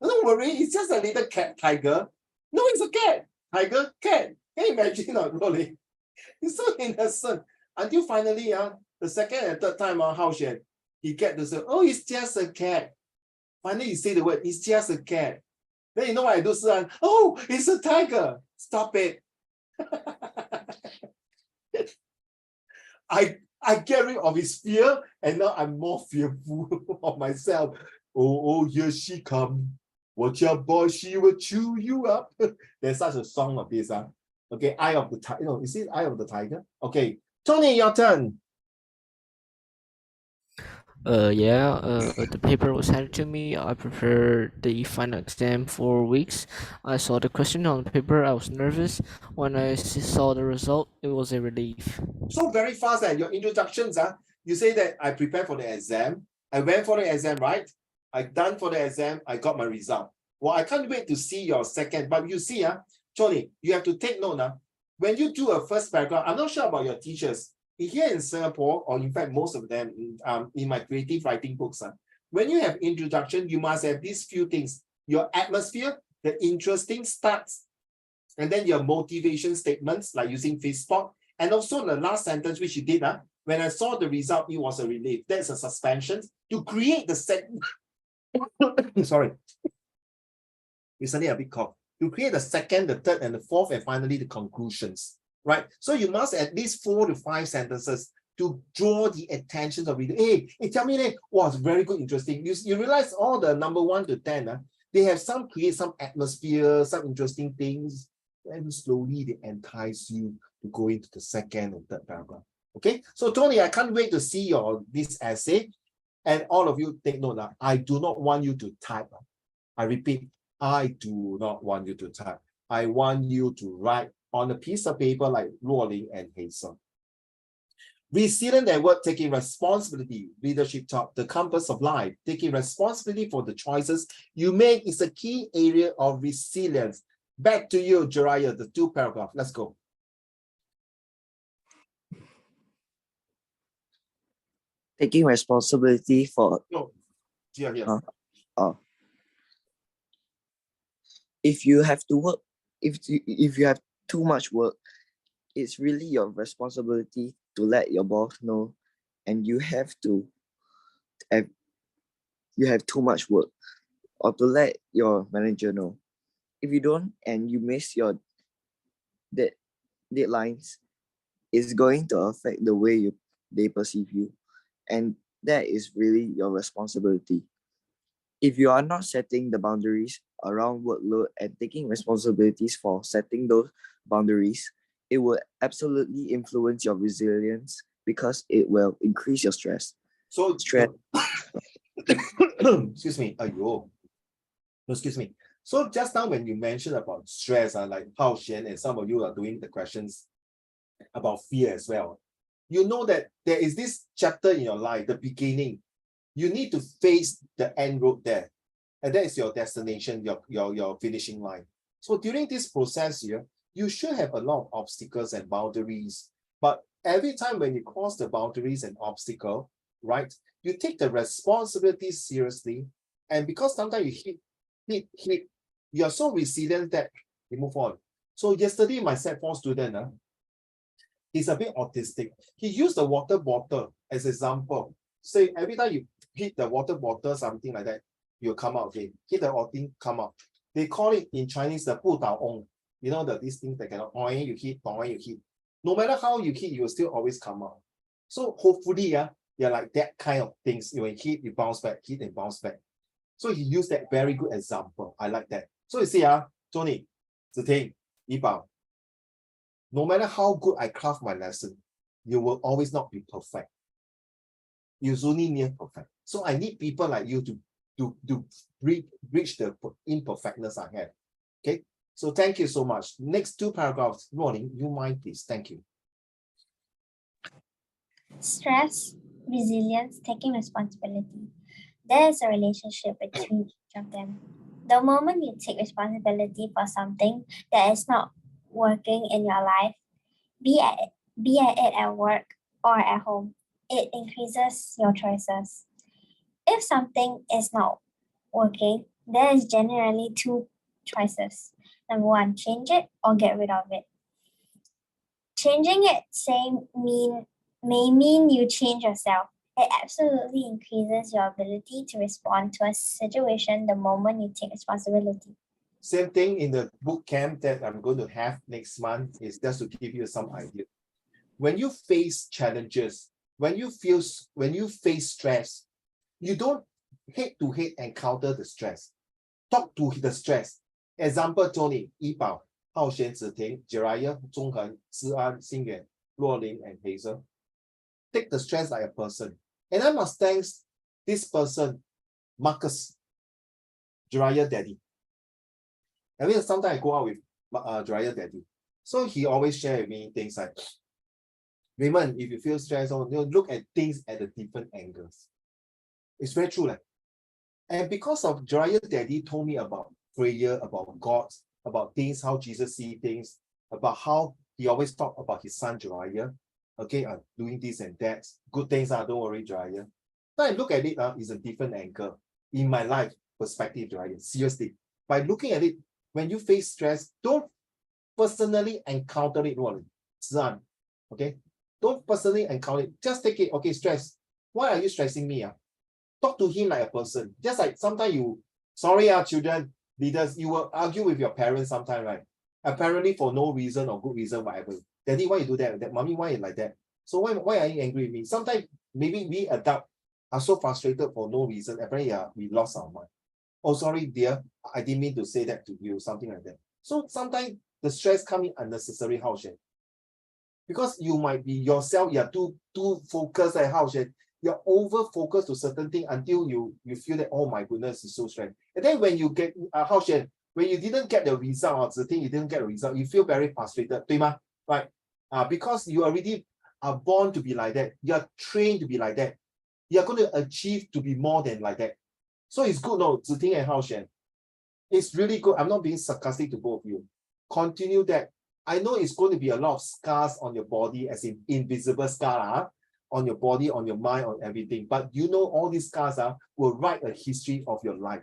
Don't worry, it's just a little cat, tiger. No, it's a cat. Tiger, cat. Can you imagine not really? It's so innocent. Until finally, the second and third time, he get to say, oh, it's just a cat. Finally, he say the word, it's just a cat. Then you know what I do, son? Oh, it's a tiger. Stop it. I get rid of his fear, and now I'm more fearful of myself. Oh, here she comes. Watch out, boy, she will chew you up. There's such a song of this. Okay, Eye of the Tiger. Is it Eye of the Tiger? Okay, Tony, your turn. The paper was handed to me. I prepared the final exam for weeks. I saw the question on the paper. I was nervous. When I saw the result, it was a relief. So very fast at your introductions, you say that I prepared for the exam. I went for the exam, right? I done for the exam. I got my result. Well, I can't wait to see your second. But you see, Tony, you have to take note. When you do a first paragraph, I'm not sure about your teachers. Here in Singapore, or in fact, most of them in my creative writing books, when you have introduction, you must have these few things. Your atmosphere, the interesting starts, and then your motivation statements, like using fist spot, and also the last sentence, which you did, when I saw the result, it was a relief. That's a suspension to create the second. Sorry. Recently a bit cough. To create the second, the third, and the fourth, and finally the conclusions. Right? So you must at least 4 to 5 sentences to draw the attention of reader. Hey, tell me, wow, it's very good, interesting. You realize all the number 1 to 10, they have create some atmosphere, some interesting things, and slowly they entice you to go into the second and third paragraph. Okay, so Tony, I can't wait to see this essay, and all of you take note. I do not want you to type. I repeat, I do not want you to type. I want you to write on a piece of paper like Luoling and Hazel. Resilient at work, taking responsibility. Leadership talk, the compass of life. Taking responsibility for the choices you make is a key area of resilience. Back to you, Jiraiya, the 2 paragraph. Let's go. Taking responsibility for... No, here. If you have to work, if you have too much work, it's really your responsibility to let your boss know, and you have too much work, or to let your manager know. If you don't and you miss your deadlines, it's going to affect the way they perceive you, and that is really your responsibility. If you are not setting the boundaries around workload and taking responsibilities for setting those boundaries, it will absolutely influence your resilience because it will increase your stress. So Stress. excuse me. Ayo. No, excuse me. So just now when you mentioned about stress, like Hao Xian and some of you are doing the questions about fear as well. You know that there is this chapter in your life, the beginning. You need to face the end road there. And that is your destination, your finishing line. So during this process here, you should have a lot of obstacles and boundaries. But every time when you cross the boundaries and obstacle, right, you take the responsibility seriously. And because sometimes you hit, you're so resilient that you move on. So yesterday, my Set 4 student, he's a bit autistic. He used the water bottle as example. Say every time you hit the water bottle, something like that, you'll come out again. Hit the thing, come out. They call it in Chinese the 不倒翁. You know these things that cannot you hit, you hit. No matter how you hit, you will still always come out. So hopefully, you're like that kind of things. You hit, you bounce back, hit and bounce back. So he used that very good example. I like that. So you see, Tony, Ziting, Yibao, no matter how good I craft my lesson, you will always not be perfect. You're only near perfect. So I need people like you to reach the imperfectness I have. Okay. So thank you so much. Next 2 paragraphs, Ronnie, you mind please. Thank you. Stress, resilience, taking responsibility. There is a relationship between each of them. The moment you take responsibility for something that is not working in your life, be it at work or at home, it increases your choices. If something is not working, there is generally 2 choices. Number 1, change it or get rid of it. Changing it may mean you change yourself. It absolutely increases your ability to respond to a situation the moment you take responsibility. Same thing in the boot camp that I'm going to have next month is just to give you some idea. When you face challenges, when you face stress, you don't head-to-head encounter the stress. Talk to the stress. Example, Tony, Yibao, Hao Xian, Ziting, Jiraiya, Zhonghen, Zian, Xingyuan, Luolin, and Hazel. Take the stress like a person. And I must thank this person, Marcus, Jiraiya Daddy. I mean, sometimes I go out with Jiraiya Daddy. So he always share with me things like, Raymond, if you feel stressed, look at things at the different angles. It's very true. And because of Jiraiya Daddy told me about prayer, about God, about things, how Jesus sees things, about how he always talked about his son Jiraiya. Okay, I'm doing this and that. Good things, don't worry, Jiraiya. So I look at it, it's a different angle in my life perspective, Jiraiya. Seriously. By looking at it, when you face stress, don't personally encounter it, Zan. Okay? Don't personally encounter it. Just take it, okay, stress. Why are you stressing me? Talk to him like a person. Just like sometimes children, leaders, you will argue with your parents sometimes, right? Apparently for no reason or good reason, whatever. Daddy, why you do that? Mommy, why you like that? So why are you angry with me? Sometimes maybe we adults are so frustrated for no reason. Apparently, we lost our mind. Oh, sorry, dear, I didn't mean to say that to you, something like that. So sometimes the stress coming unnecessary, Hao Xian. Because you might be yourself, you're too focused at Hao Xian. You're over focused to certain thing until you feel that, oh my goodness, it's so stressed. And then when you get Hao Xian, when you didn't get the result or the thing you didn't get the result, you feel very frustrated, right? Because you already are born to be like that. You're trained to be like that. You're going to achieve to be more than like that. So it's good, no, Ziting and Hao Xian. It's really good. I'm not being sarcastic to both of you. Continue that. I know it's going to be a lot of scars on your body, as in invisible scar, on your body, on your mind, on everything. But you know all these scars will write a history of your life.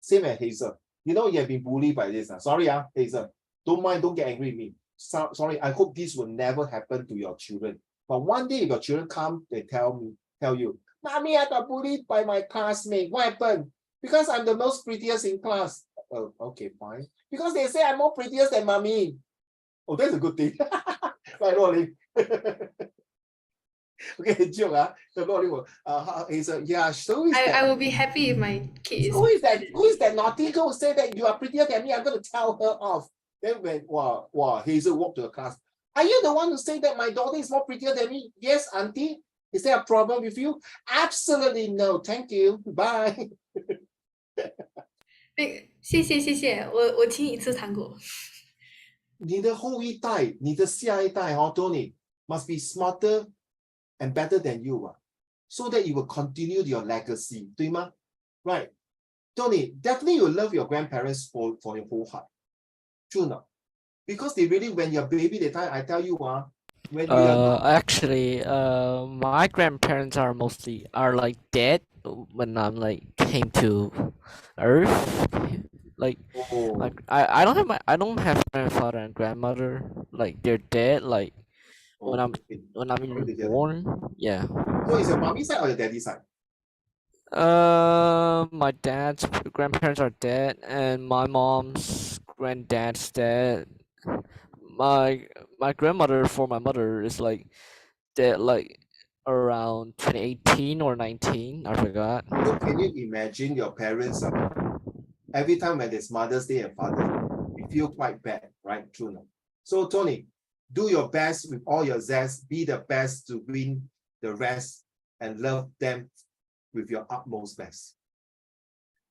Same as Hazel. You know you have been bullied by this. Sorry, Hazel. Don't mind, don't get angry with me. Sorry, I hope this will never happen to your children. But one day if your children come, they tell you, Mommy, I got bullied by my classmate. What happened? Because I'm the most prettiest in class. Oh, okay, fine. Because they say I'm more prettiest than Mommy. Oh, that's a good thing. Right, Rolly? Okay, joke. The Lord is yeah, so is I that. will be happy if my kid is. Who is that? Who is that naughty girl say that you are prettier than me? I'm going to tell her off. Then when Hazel walked to the class. Are you the one who say that my daughter is more prettier than me? Yes, auntie. Is there a problem with you? Absolutely no. Thank you. Bye. 谢谢谢谢，我请你吃糖果。你的后一代，你的下一代Tony must be smarter and better than you so that you will continue your legacy, 对吗？ Right. Tony, definitely you love your grandparents for your whole heart. True not? Because they really, when you're baby, the time I tell you, when we are not, Actually, my grandparents are like dead when I'm like came to Earth. Like oh, I don't have grandfather and grandmother, like they're dead like when I'm okay. when I'm Sorry to hear that. born. Yeah. So is your mommy side or your daddy side? My dad's grandparents are dead, and my mom's granddad's dead. My my grandmother for my mother is like dead like around 2018 or 19. I forgot. So can you imagine your parents every time when there's Mother's Day and Father's Day, we feel quite bad, right? True not? So Tony, do your best with all your zest, be the best to win the rest and love them with your utmost best.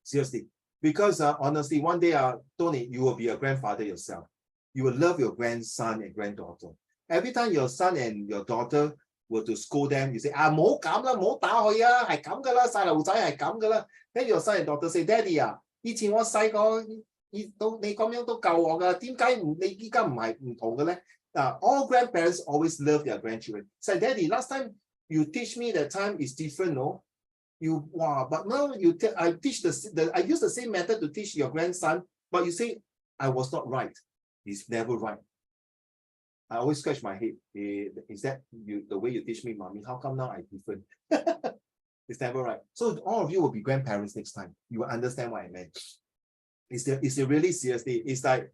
Seriously. Because honestly, one day, Tony, you will be a grandfather yourself. You will love your grandson and granddaughter. Every time your son and your daughter were to scold them, you say, 唔好咁啦，唔好打佢啊，係咁噶啦，細路仔係咁噶啦。Then your son and daughter say, Daddy 以前我細個你咁樣都救我噶，點解你依家唔同嘅咧？All grandparents always love their grandchildren. Say, Daddy, last time you teach me that time is different, no? But now I teach I use the same method to teach your grandson, but you say I was not right. He's never right. I always scratch my head. Is that the way you teach me, mommy? How come now I'm different? It's never right. So all of you will be grandparents next time. You will understand what I meant. It's really seriously. It's like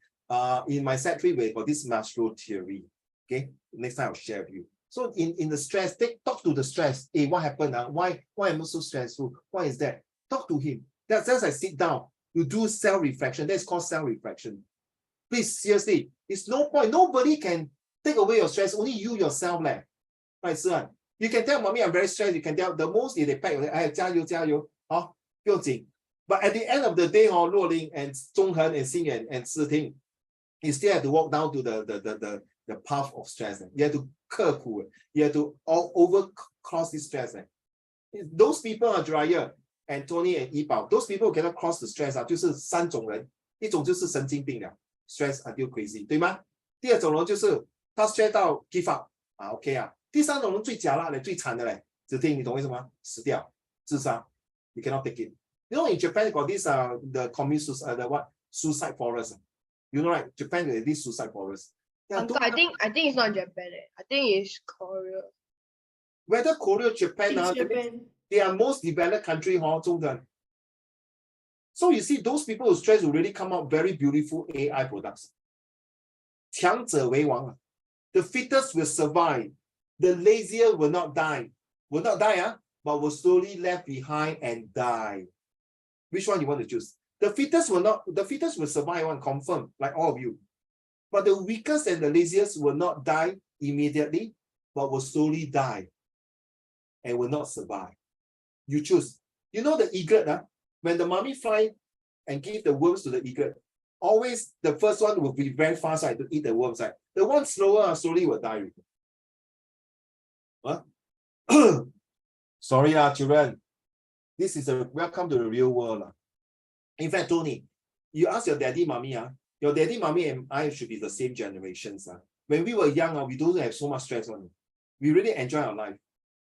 in my Sec3 we got this Maslow theory. Okay, next time I'll share with you. So in the stress, talk to the stress. Hey, what happened? Why am I so stressful? Why is that? Talk to him. That's I sit down. You do self-reflection. That's called self-reflection. Please, seriously, it's no point. Nobody can take away your stress. Only you yourself, right, son? You can tell mommy I'm very stressed. You can tell the most they pack. I 加油加油. But at the end of the day, Luo Ling and Zhonghen and Xing and Siting, you still have to walk down to the path of stress. You have to you have to overcross this stress. Those people are drier and Tony and Yibao. Those people who cannot cross the stress 就是三种人，一种就是神经病了 ，stress until crazy， 对吗？第二种人就是他 stress 到 give up OK 第三种人最假辣的、最惨的嘞，子听你懂为什么？死掉，自杀 ，you cannot take it. You know in Japan got this the suicide, the what suicide forest. You know right? Japan got this suicide forest. Uncle, I think it's not Japan. I think it's Korea. Whether Korea, Japan, Japan. they are most developed country, So you see, those people who stress will really come out very beautiful AI products. 强者为王 The fittest will survive. The lazier will not die. Will not die, but will slowly left behind and die. Which one you want to choose? The fittest will survive, one confirm, like all of you. But the weakest and the laziest will not die immediately, but will slowly die and will not survive. You choose. You know the egret, when the mommy fly and give the worms to the egret, always the first one will be very fast, right, to eat the worms. Right? The one slower, slowly will die. Huh? Sorry, children. This is welcome to the real world. In fact, Tony, you ask your daddy, mommy, your daddy, mommy, and I should be the same generations. When we were young, we don't have so much stress on. We really enjoy our life.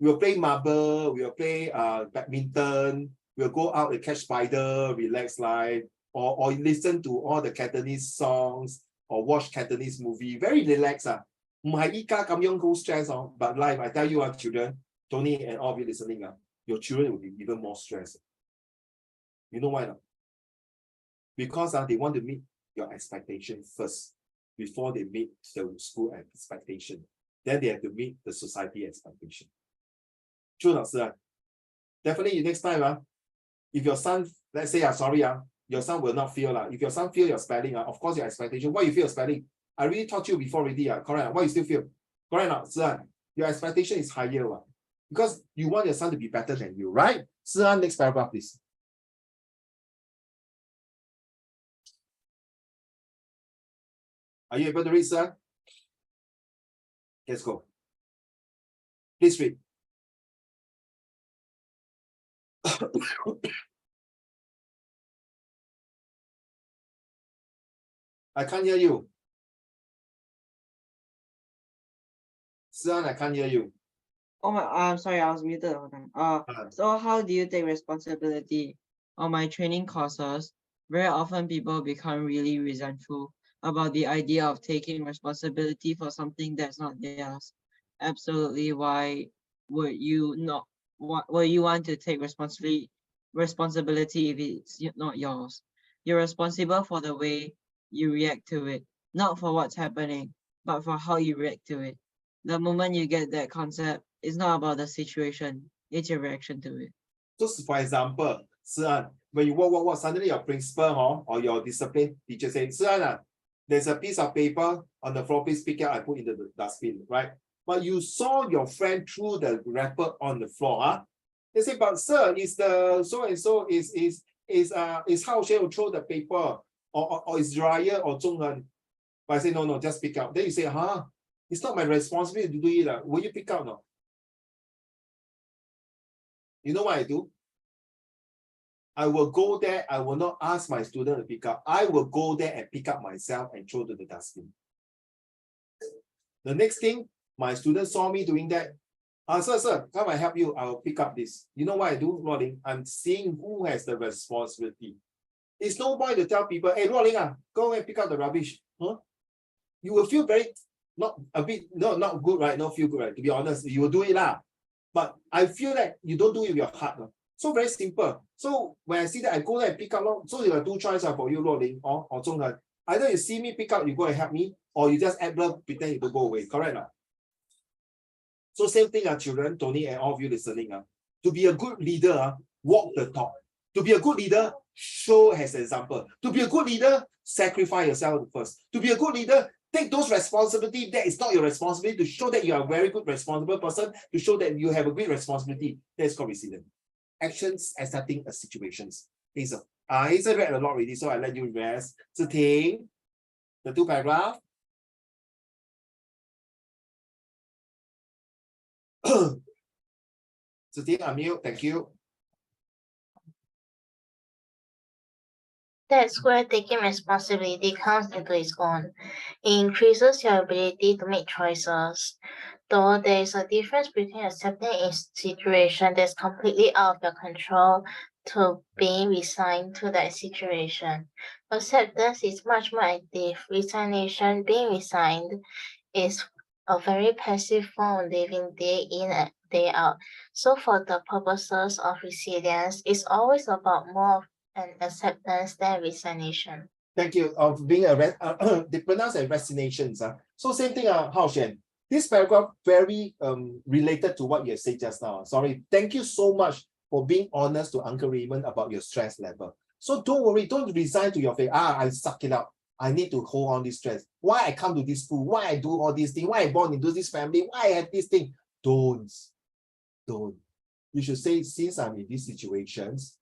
We will play marble, we will play badminton, we'll go out and catch spider, relax life, or listen to all the Cantonese songs, or watch Cantonese movie. Very relaxed. Go stress, but life, I tell you, children, Tony and all of you listening, your children will be even more stressed. You know why not? Because they want to meet your expectation first before they meet the school expectation. Then they have to meet the society expectation. True not, sir? Definitely next time, if your son, let's say, sorry, your son will not feel if your son feel your spelling, of course your expectation, what you feel spelling, I really taught you before already, correct? What you still feel? Correct not, sir? Your expectation is higher, because you want your son to be better than you, right? Sir, next paragraph, please. Are you able to read, sir? Let's go. Please read. I can't hear you. Sir, I can't hear you. Oh my, I'm sorry, I was muted all the time. So how do you take responsibility? On my training courses, very often people become really resentful about the idea of taking responsibility for something that's not theirs. Absolutely, why would you not? Would you want to take responsibility if it's not yours? You're responsible for the way you react to it, not for what's happening, but for how you react to it. The moment you get that concept, it's not about the situation, it's your reaction to it. Just for example, when you walk, suddenly your principal or your discipline teacher say, there's a piece of paper on the floor, please pick it up, I put in the dustbin, right? But you saw your friend threw the wrapper on the floor. They say, but sir, is the so-and-so is how she will throw the paper or is dryer or Zhonghen. But I say, no, just pick up. Then you say, it's not my responsibility to do it. Will you pick up? No? You know what I do? I will go there. I will not ask my student to pick up. I will go there and pick up myself and throw to the dustbin. The next thing, my student saw me doing that. Sir, come and help you. I will pick up this. You know what I do, Rolling? I'm seeing who has the responsibility. It's no point to tell people, hey, Rolling, go and pick up the rubbish. You will feel very, not good, right? Not feel good, right? To be honest, you will do it. But I feel that you don't do it with your heart. So very simple. So when I see that, I go there and pick up. So there are two choices for you, Rolling or Zhonghan. Either you see me pick up, you go and help me, or you just act bluff, pretend you don't go away. Correct? So same thing, children, Tony and all of you listening. To be a good leader, walk the talk. To be a good leader, show as an example. To be a good leader, sacrifice yourself first. To be a good leader, take those responsibilities that is not your responsibility, to show that you are a very good responsible person, to show that you have a great responsibility. That's called resilience. Actions accepting a situations. Hazel. Hazel read a lot already, so I let you rest. Ziting, the two paragraph. Ziting, unmute, thank you. That's where taking responsibility comes into its own. It increases your ability to make choices. Though there is a difference between accepting a situation that's completely out of your control to being resigned to that situation. Acceptance is much more active. Resignation, being resigned, is a very passive form of living day in and day out. So for the purposes of resilience, it's always about more and acceptance than resignation. Thank you. Of being they pronounce it resignations. So same thing, Hao Shen. This paragraph very related to what you have said just now. Sorry. Thank you so much for being honest to Uncle Raymond about your stress level. So don't worry, don't resign to your face. I suck it up. I need to hold on this stress. Why I come to this school? Why I do all these things? Why I born into this family? Why I have this thing? Don't. You should say, since I'm in these situations,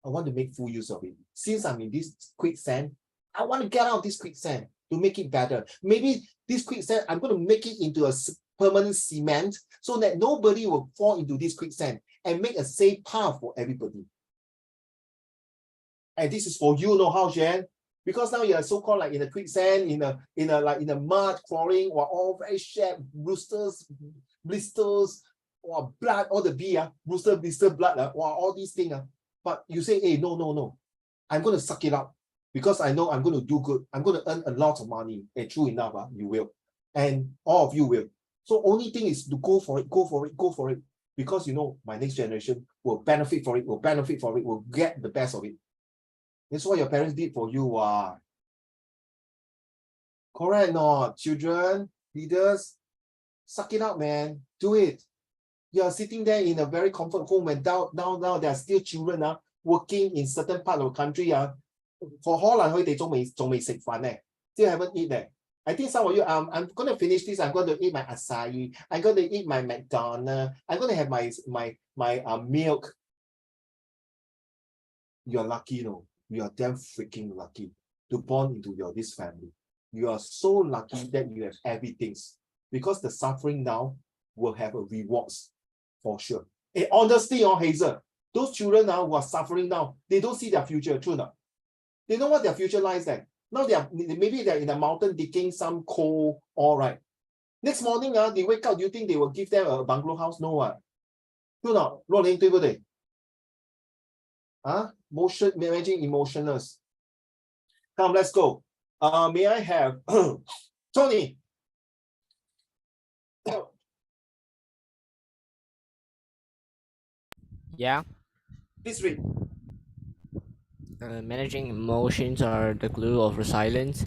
I want to make full use of it. Since I'm in this quicksand, I want to get out of this quicksand to make it better. Maybe this quicksand, I'm going to make it into a permanent cement so that nobody will fall into this quicksand and make a safe path for everybody. And this is for you, Hao Shen, because now you are so-called like in a quicksand, in a mud, crawling, or all very sharp, blisters, or blood, all the B, blister, blood, or all these things. But you say, hey, no. I'm going to suck it up because I know I'm going to do good. I'm going to earn a lot of money. And true enough, you will. And all of you will. So only thing is to go for it. Because my next generation will benefit for it, will get the best of it. That's what your parents did for you. Correct or not? Children, leaders, suck it up, man. Do it. You are sitting there in a very comfort home, and now there are still children working in certain part of the country for 可能佢哋仲未食飯咧 still haven't eat there. I think some of you, I'm going to finish this. I'm going to eat my acai. I'm going to eat my McDonald's. I'm going to have my milk. You are lucky, you are damn freaking lucky to born into this family. You are so lucky that you have everything, because the suffering now will have a rewards for sure. And honestly, Hazel, those children now who are suffering now, they don't see their future. True enough. They know what their future lies there. Now maybe they're in a mountain digging some coal. All right. Next morning, they wake up. Do you think they will give them a bungalow house? No. True not? Motion, managing emotionals. Come, let's go. May I have Tony? Yeah. Please read. Managing emotions are the glue of resilience.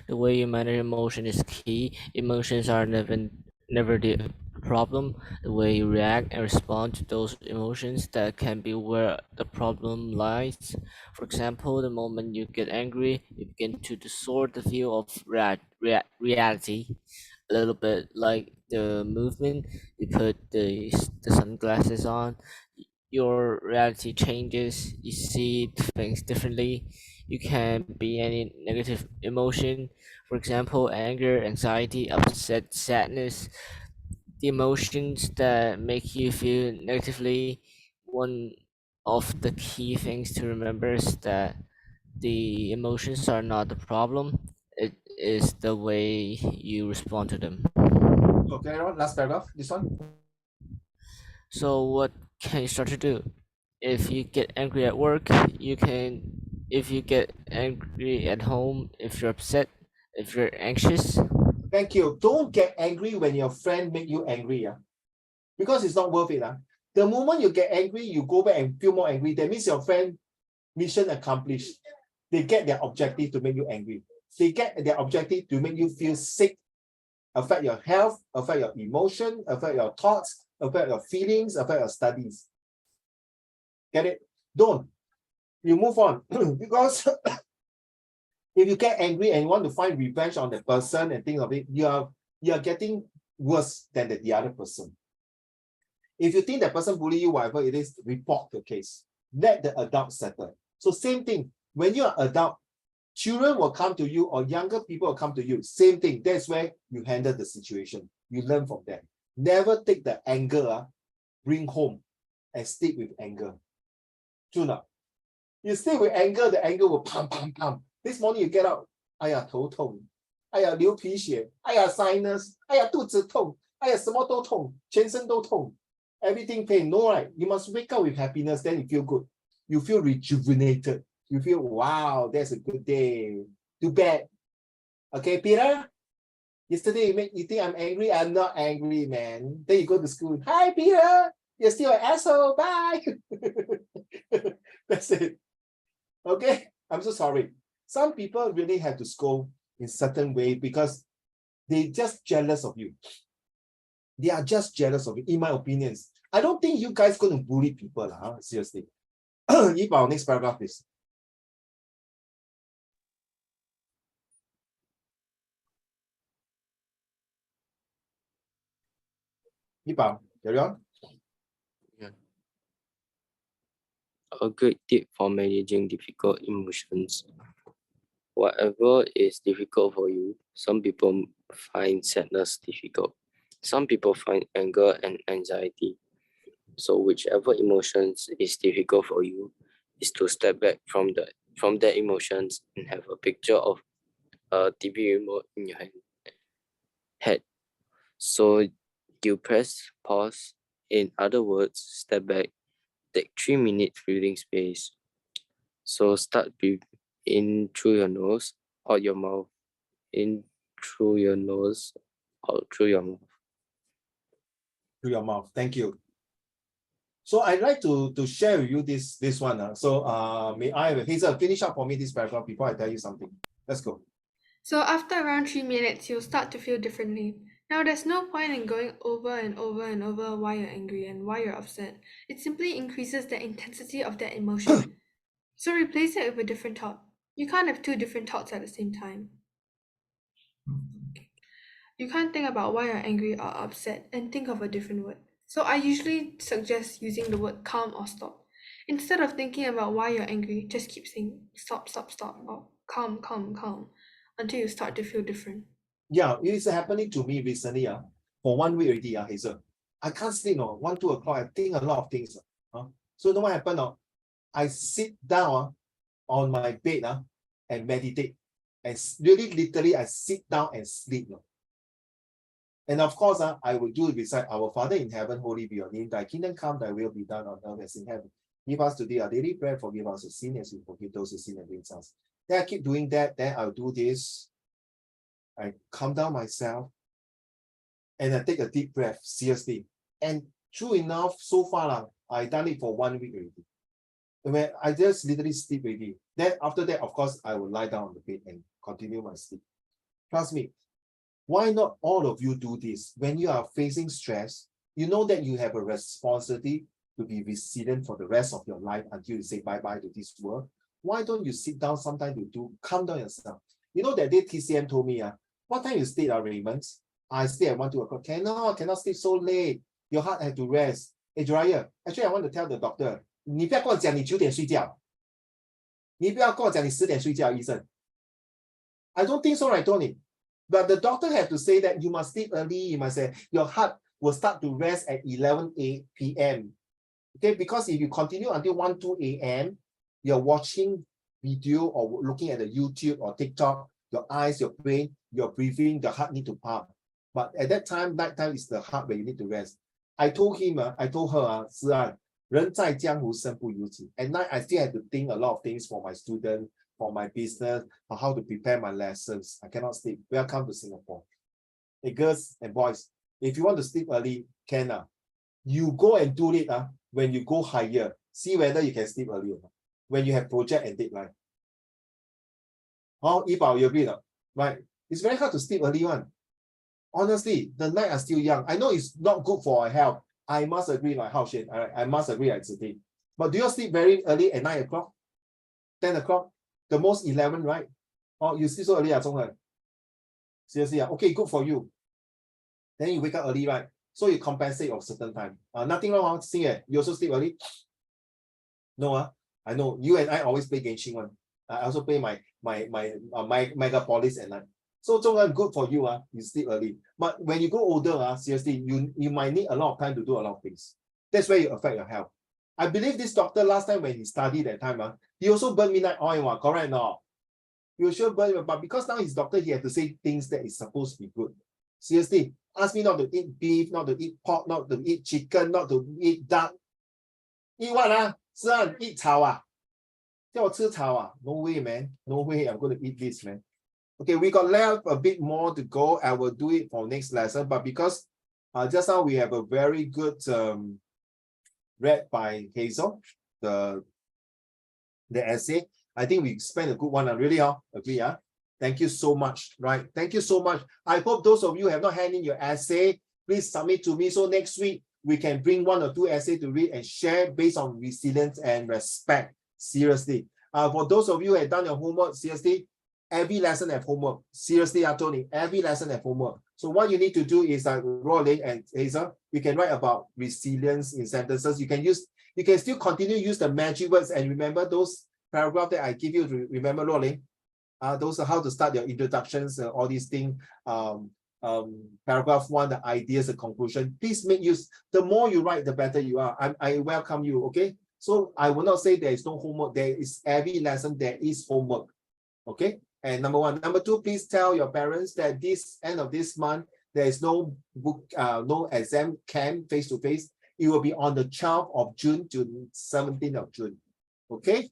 The way you manage emotion is key. Emotions are never the problem. The way you react and respond to those emotions, that can be where the problem lies. For example, the moment you get angry, you begin to distort the view of reality. A little bit like the movement. You put the sunglasses on, your reality changes, you see things differently. You can be any negative emotion, for example, anger, anxiety, upset, sadness, the emotions that make you feel negatively. One of the key things to remember is that the emotions are not the problem, it is the way you respond to them. Okay, last paragraph, this one. So what can you start to do? If you get angry at work, you can. If you get angry at home, if you're upset, if you're anxious. Thank you. Don't get angry when your friend make you angry, because it's not worth it. The moment you get angry, you go back and feel more angry. That means your friend mission accomplished. They get their objective to make you angry. They get their objective to make you feel sick, affect your health, affect your emotion, affect your thoughts, affect your feelings, affect your studies. Get it? Don't. You move on. Because if you get angry and you want to find revenge on the person and think of it, you are getting worse than the other person. If you think that person bully you, whatever it is, report the case. Let the adult settle. So same thing. When you are adult, children will come to you or younger people will come to you. Same thing. That's where you handle the situation. You learn from them. Never take the anger, bring home and stick with anger. True not? You stay with anger, the anger will pump. This morning you get up, 哎呀头痛，哎呀流鼻血，哎呀 sinus， 哎呀肚子痛，哎呀什么都痛，全身都痛 everything pain. No, right? You must wake up with happiness, then you feel good. You feel rejuvenated. You feel, wow, that's a good day. Too bad. Okay, Peter? Yesterday you think I'm angry? I'm not angry, man. Then you go to school. Hi, Peter. You're still an asshole. Bye. That's it. Okay? I'm so sorry. Some people really have to scold in certain way because they just jealous of you. They are just jealous of you, in my opinions. I don't think you guys going to bully people, seriously. Yibao, next paragraph, please. Yibao, carry on. A great tip for managing difficult emotions. Whatever is difficult for you, some people find sadness difficult. Some people find anger and anxiety. So whichever emotions is difficult for you is to step back from the emotions and have a picture of a TV remote in your head. So you press pause. In other words, step back, take 3 minutes breathing space. So start breathe in through your nose, out your mouth, in through your nose, out through your mouth. Through your mouth. Thank you. So I'd like to share with you this one. So may I, Hazel, finish up for me this paragraph before I tell you something. Let's go. So after around 3 minutes, you'll start to feel differently. Now, there's no point in going over and over and over why you're angry and why you're upset. It simply increases the intensity of that emotion. So replace it with a different thought. You can't have two different thoughts at the same time. You can't think about why you're angry or upset and think of a different word. So I usually suggest using the word calm or stop. Instead of thinking about why you're angry, just keep saying stop, stop, stop, or calm, calm, calm, until you start to feel different. Yeah, it is happening to me recently. For 1 week already, Hazel. I can't sleep, 1, 2 o'clock. I think a lot of things. So you know what happened? I sit down on my bed and meditate. And really, literally, I sit down and sleep. And of course, I will do it beside our Father in heaven, holy be your name. Thy kingdom come, thy will be done on earth as in heaven. Give us today our daily bread, forgive us the sin as we forgive those who sin against us. Then I keep doing that, then I'll do this. I calm down myself and I take a deep breath, seriously. And true enough, so far, I done it for 1 week already. When I just literally sleep already. Then after that, of course, I will lie down on the bed and continue my sleep. Trust me, why not all of you do this? When you are facing stress, you know that you have a responsibility to be resilient for the rest of your life until you say bye-bye to this world. Why don't you sit down sometime to calm down yourself? You know that day TCM told me, what time you sleep, Raymond? I sleep at 1, 2 o'clock. Cannot sleep so late. Your heart has to rest. Hey, Jiraiya, actually I want to tell the doctor, 你不要跟我讲你9点睡觉。你不要跟我讲你10点睡觉，医生。I don't think so, right, Tony? But the doctor had to say that you must sleep early. You must say your heart will start to rest at 11 p.m. Okay, because if you continue until 1, 2 a.m., you're watching video or looking at the YouTube or TikTok, your eyes, your brain, your breathing, the heart need to pump. But at that time, nighttime is the heart where you need to rest. I told him, I told her, 思安，人在江湖身不由己. At night, I still have to think a lot of things for my student, for my business, or how to prepare my lessons. I cannot sleep. Welcome to Singapore. Hey, girls and boys, if you want to sleep early, can. You go and do it when you go higher. See whether you can sleep early or not. When you have project and deadline. Oh, Yibao, you agree? Right? It's very hard to sleep early one. Honestly, the night are still young. I know it's not good for our health. I must agree, like Hao Shen. I must agree, it's a thing. But do you sleep very early at 9 o'clock? 10 o'clock? The most 11, right? Oh, you sleep so early, Zhonghen? Seriously, okay, good for you. Then you wake up early, right? So you compensate of certain time. Nothing wrong, you also sleep early? No, I know you and I always play Genshin one. I also play my Megapolis at night. So Zhonghen, good for you, you sleep early. But when you grow older, seriously, you might need a lot of time to do a lot of things. That's where you affect your health. I believe this doctor last time when he studied that time, he also burned midnight oil, correct or you sure burn, but because now he's doctor, he has to say things that is supposed to be good. Seriously, ask me not to eat beef, not to eat pork, not to eat chicken, not to eat duck. Eat what? Eat 草 叫我吃草 No way, man. No way I'm going to eat this, man. Okay, we got left a bit more to go. I will do it for next lesson, but because just now we have a very good read by Hazel, the essay. I think we spent a good one. Really, agree, Thank you so much. Right. Thank you so much. I hope those of you have not handed in your essay, please submit to me. So next week we can bring 1 or 2 essays to read and share based on resilience and respect. Seriously. For those of you who have done your homework, seriously, every lesson have homework. Seriously, Tony, every lesson have homework. So what you need to do is Rolling and Hazel, you can write about resilience in sentences. You can still continue use the magic words and remember those paragraphs that I give you to remember, Rolling. Those are how to start your introductions, all these things. Paragraph 1, the ideas, the conclusion. Please make use. The more you write, the better you are. I welcome you. Okay. So I will not say there is no homework. There is every lesson there is homework. Okay. And number 1. Number 2, please tell your parents that this end of this month there is no book, no exam camp face to face. It will be on the 12th of June to 17th of June. Okay.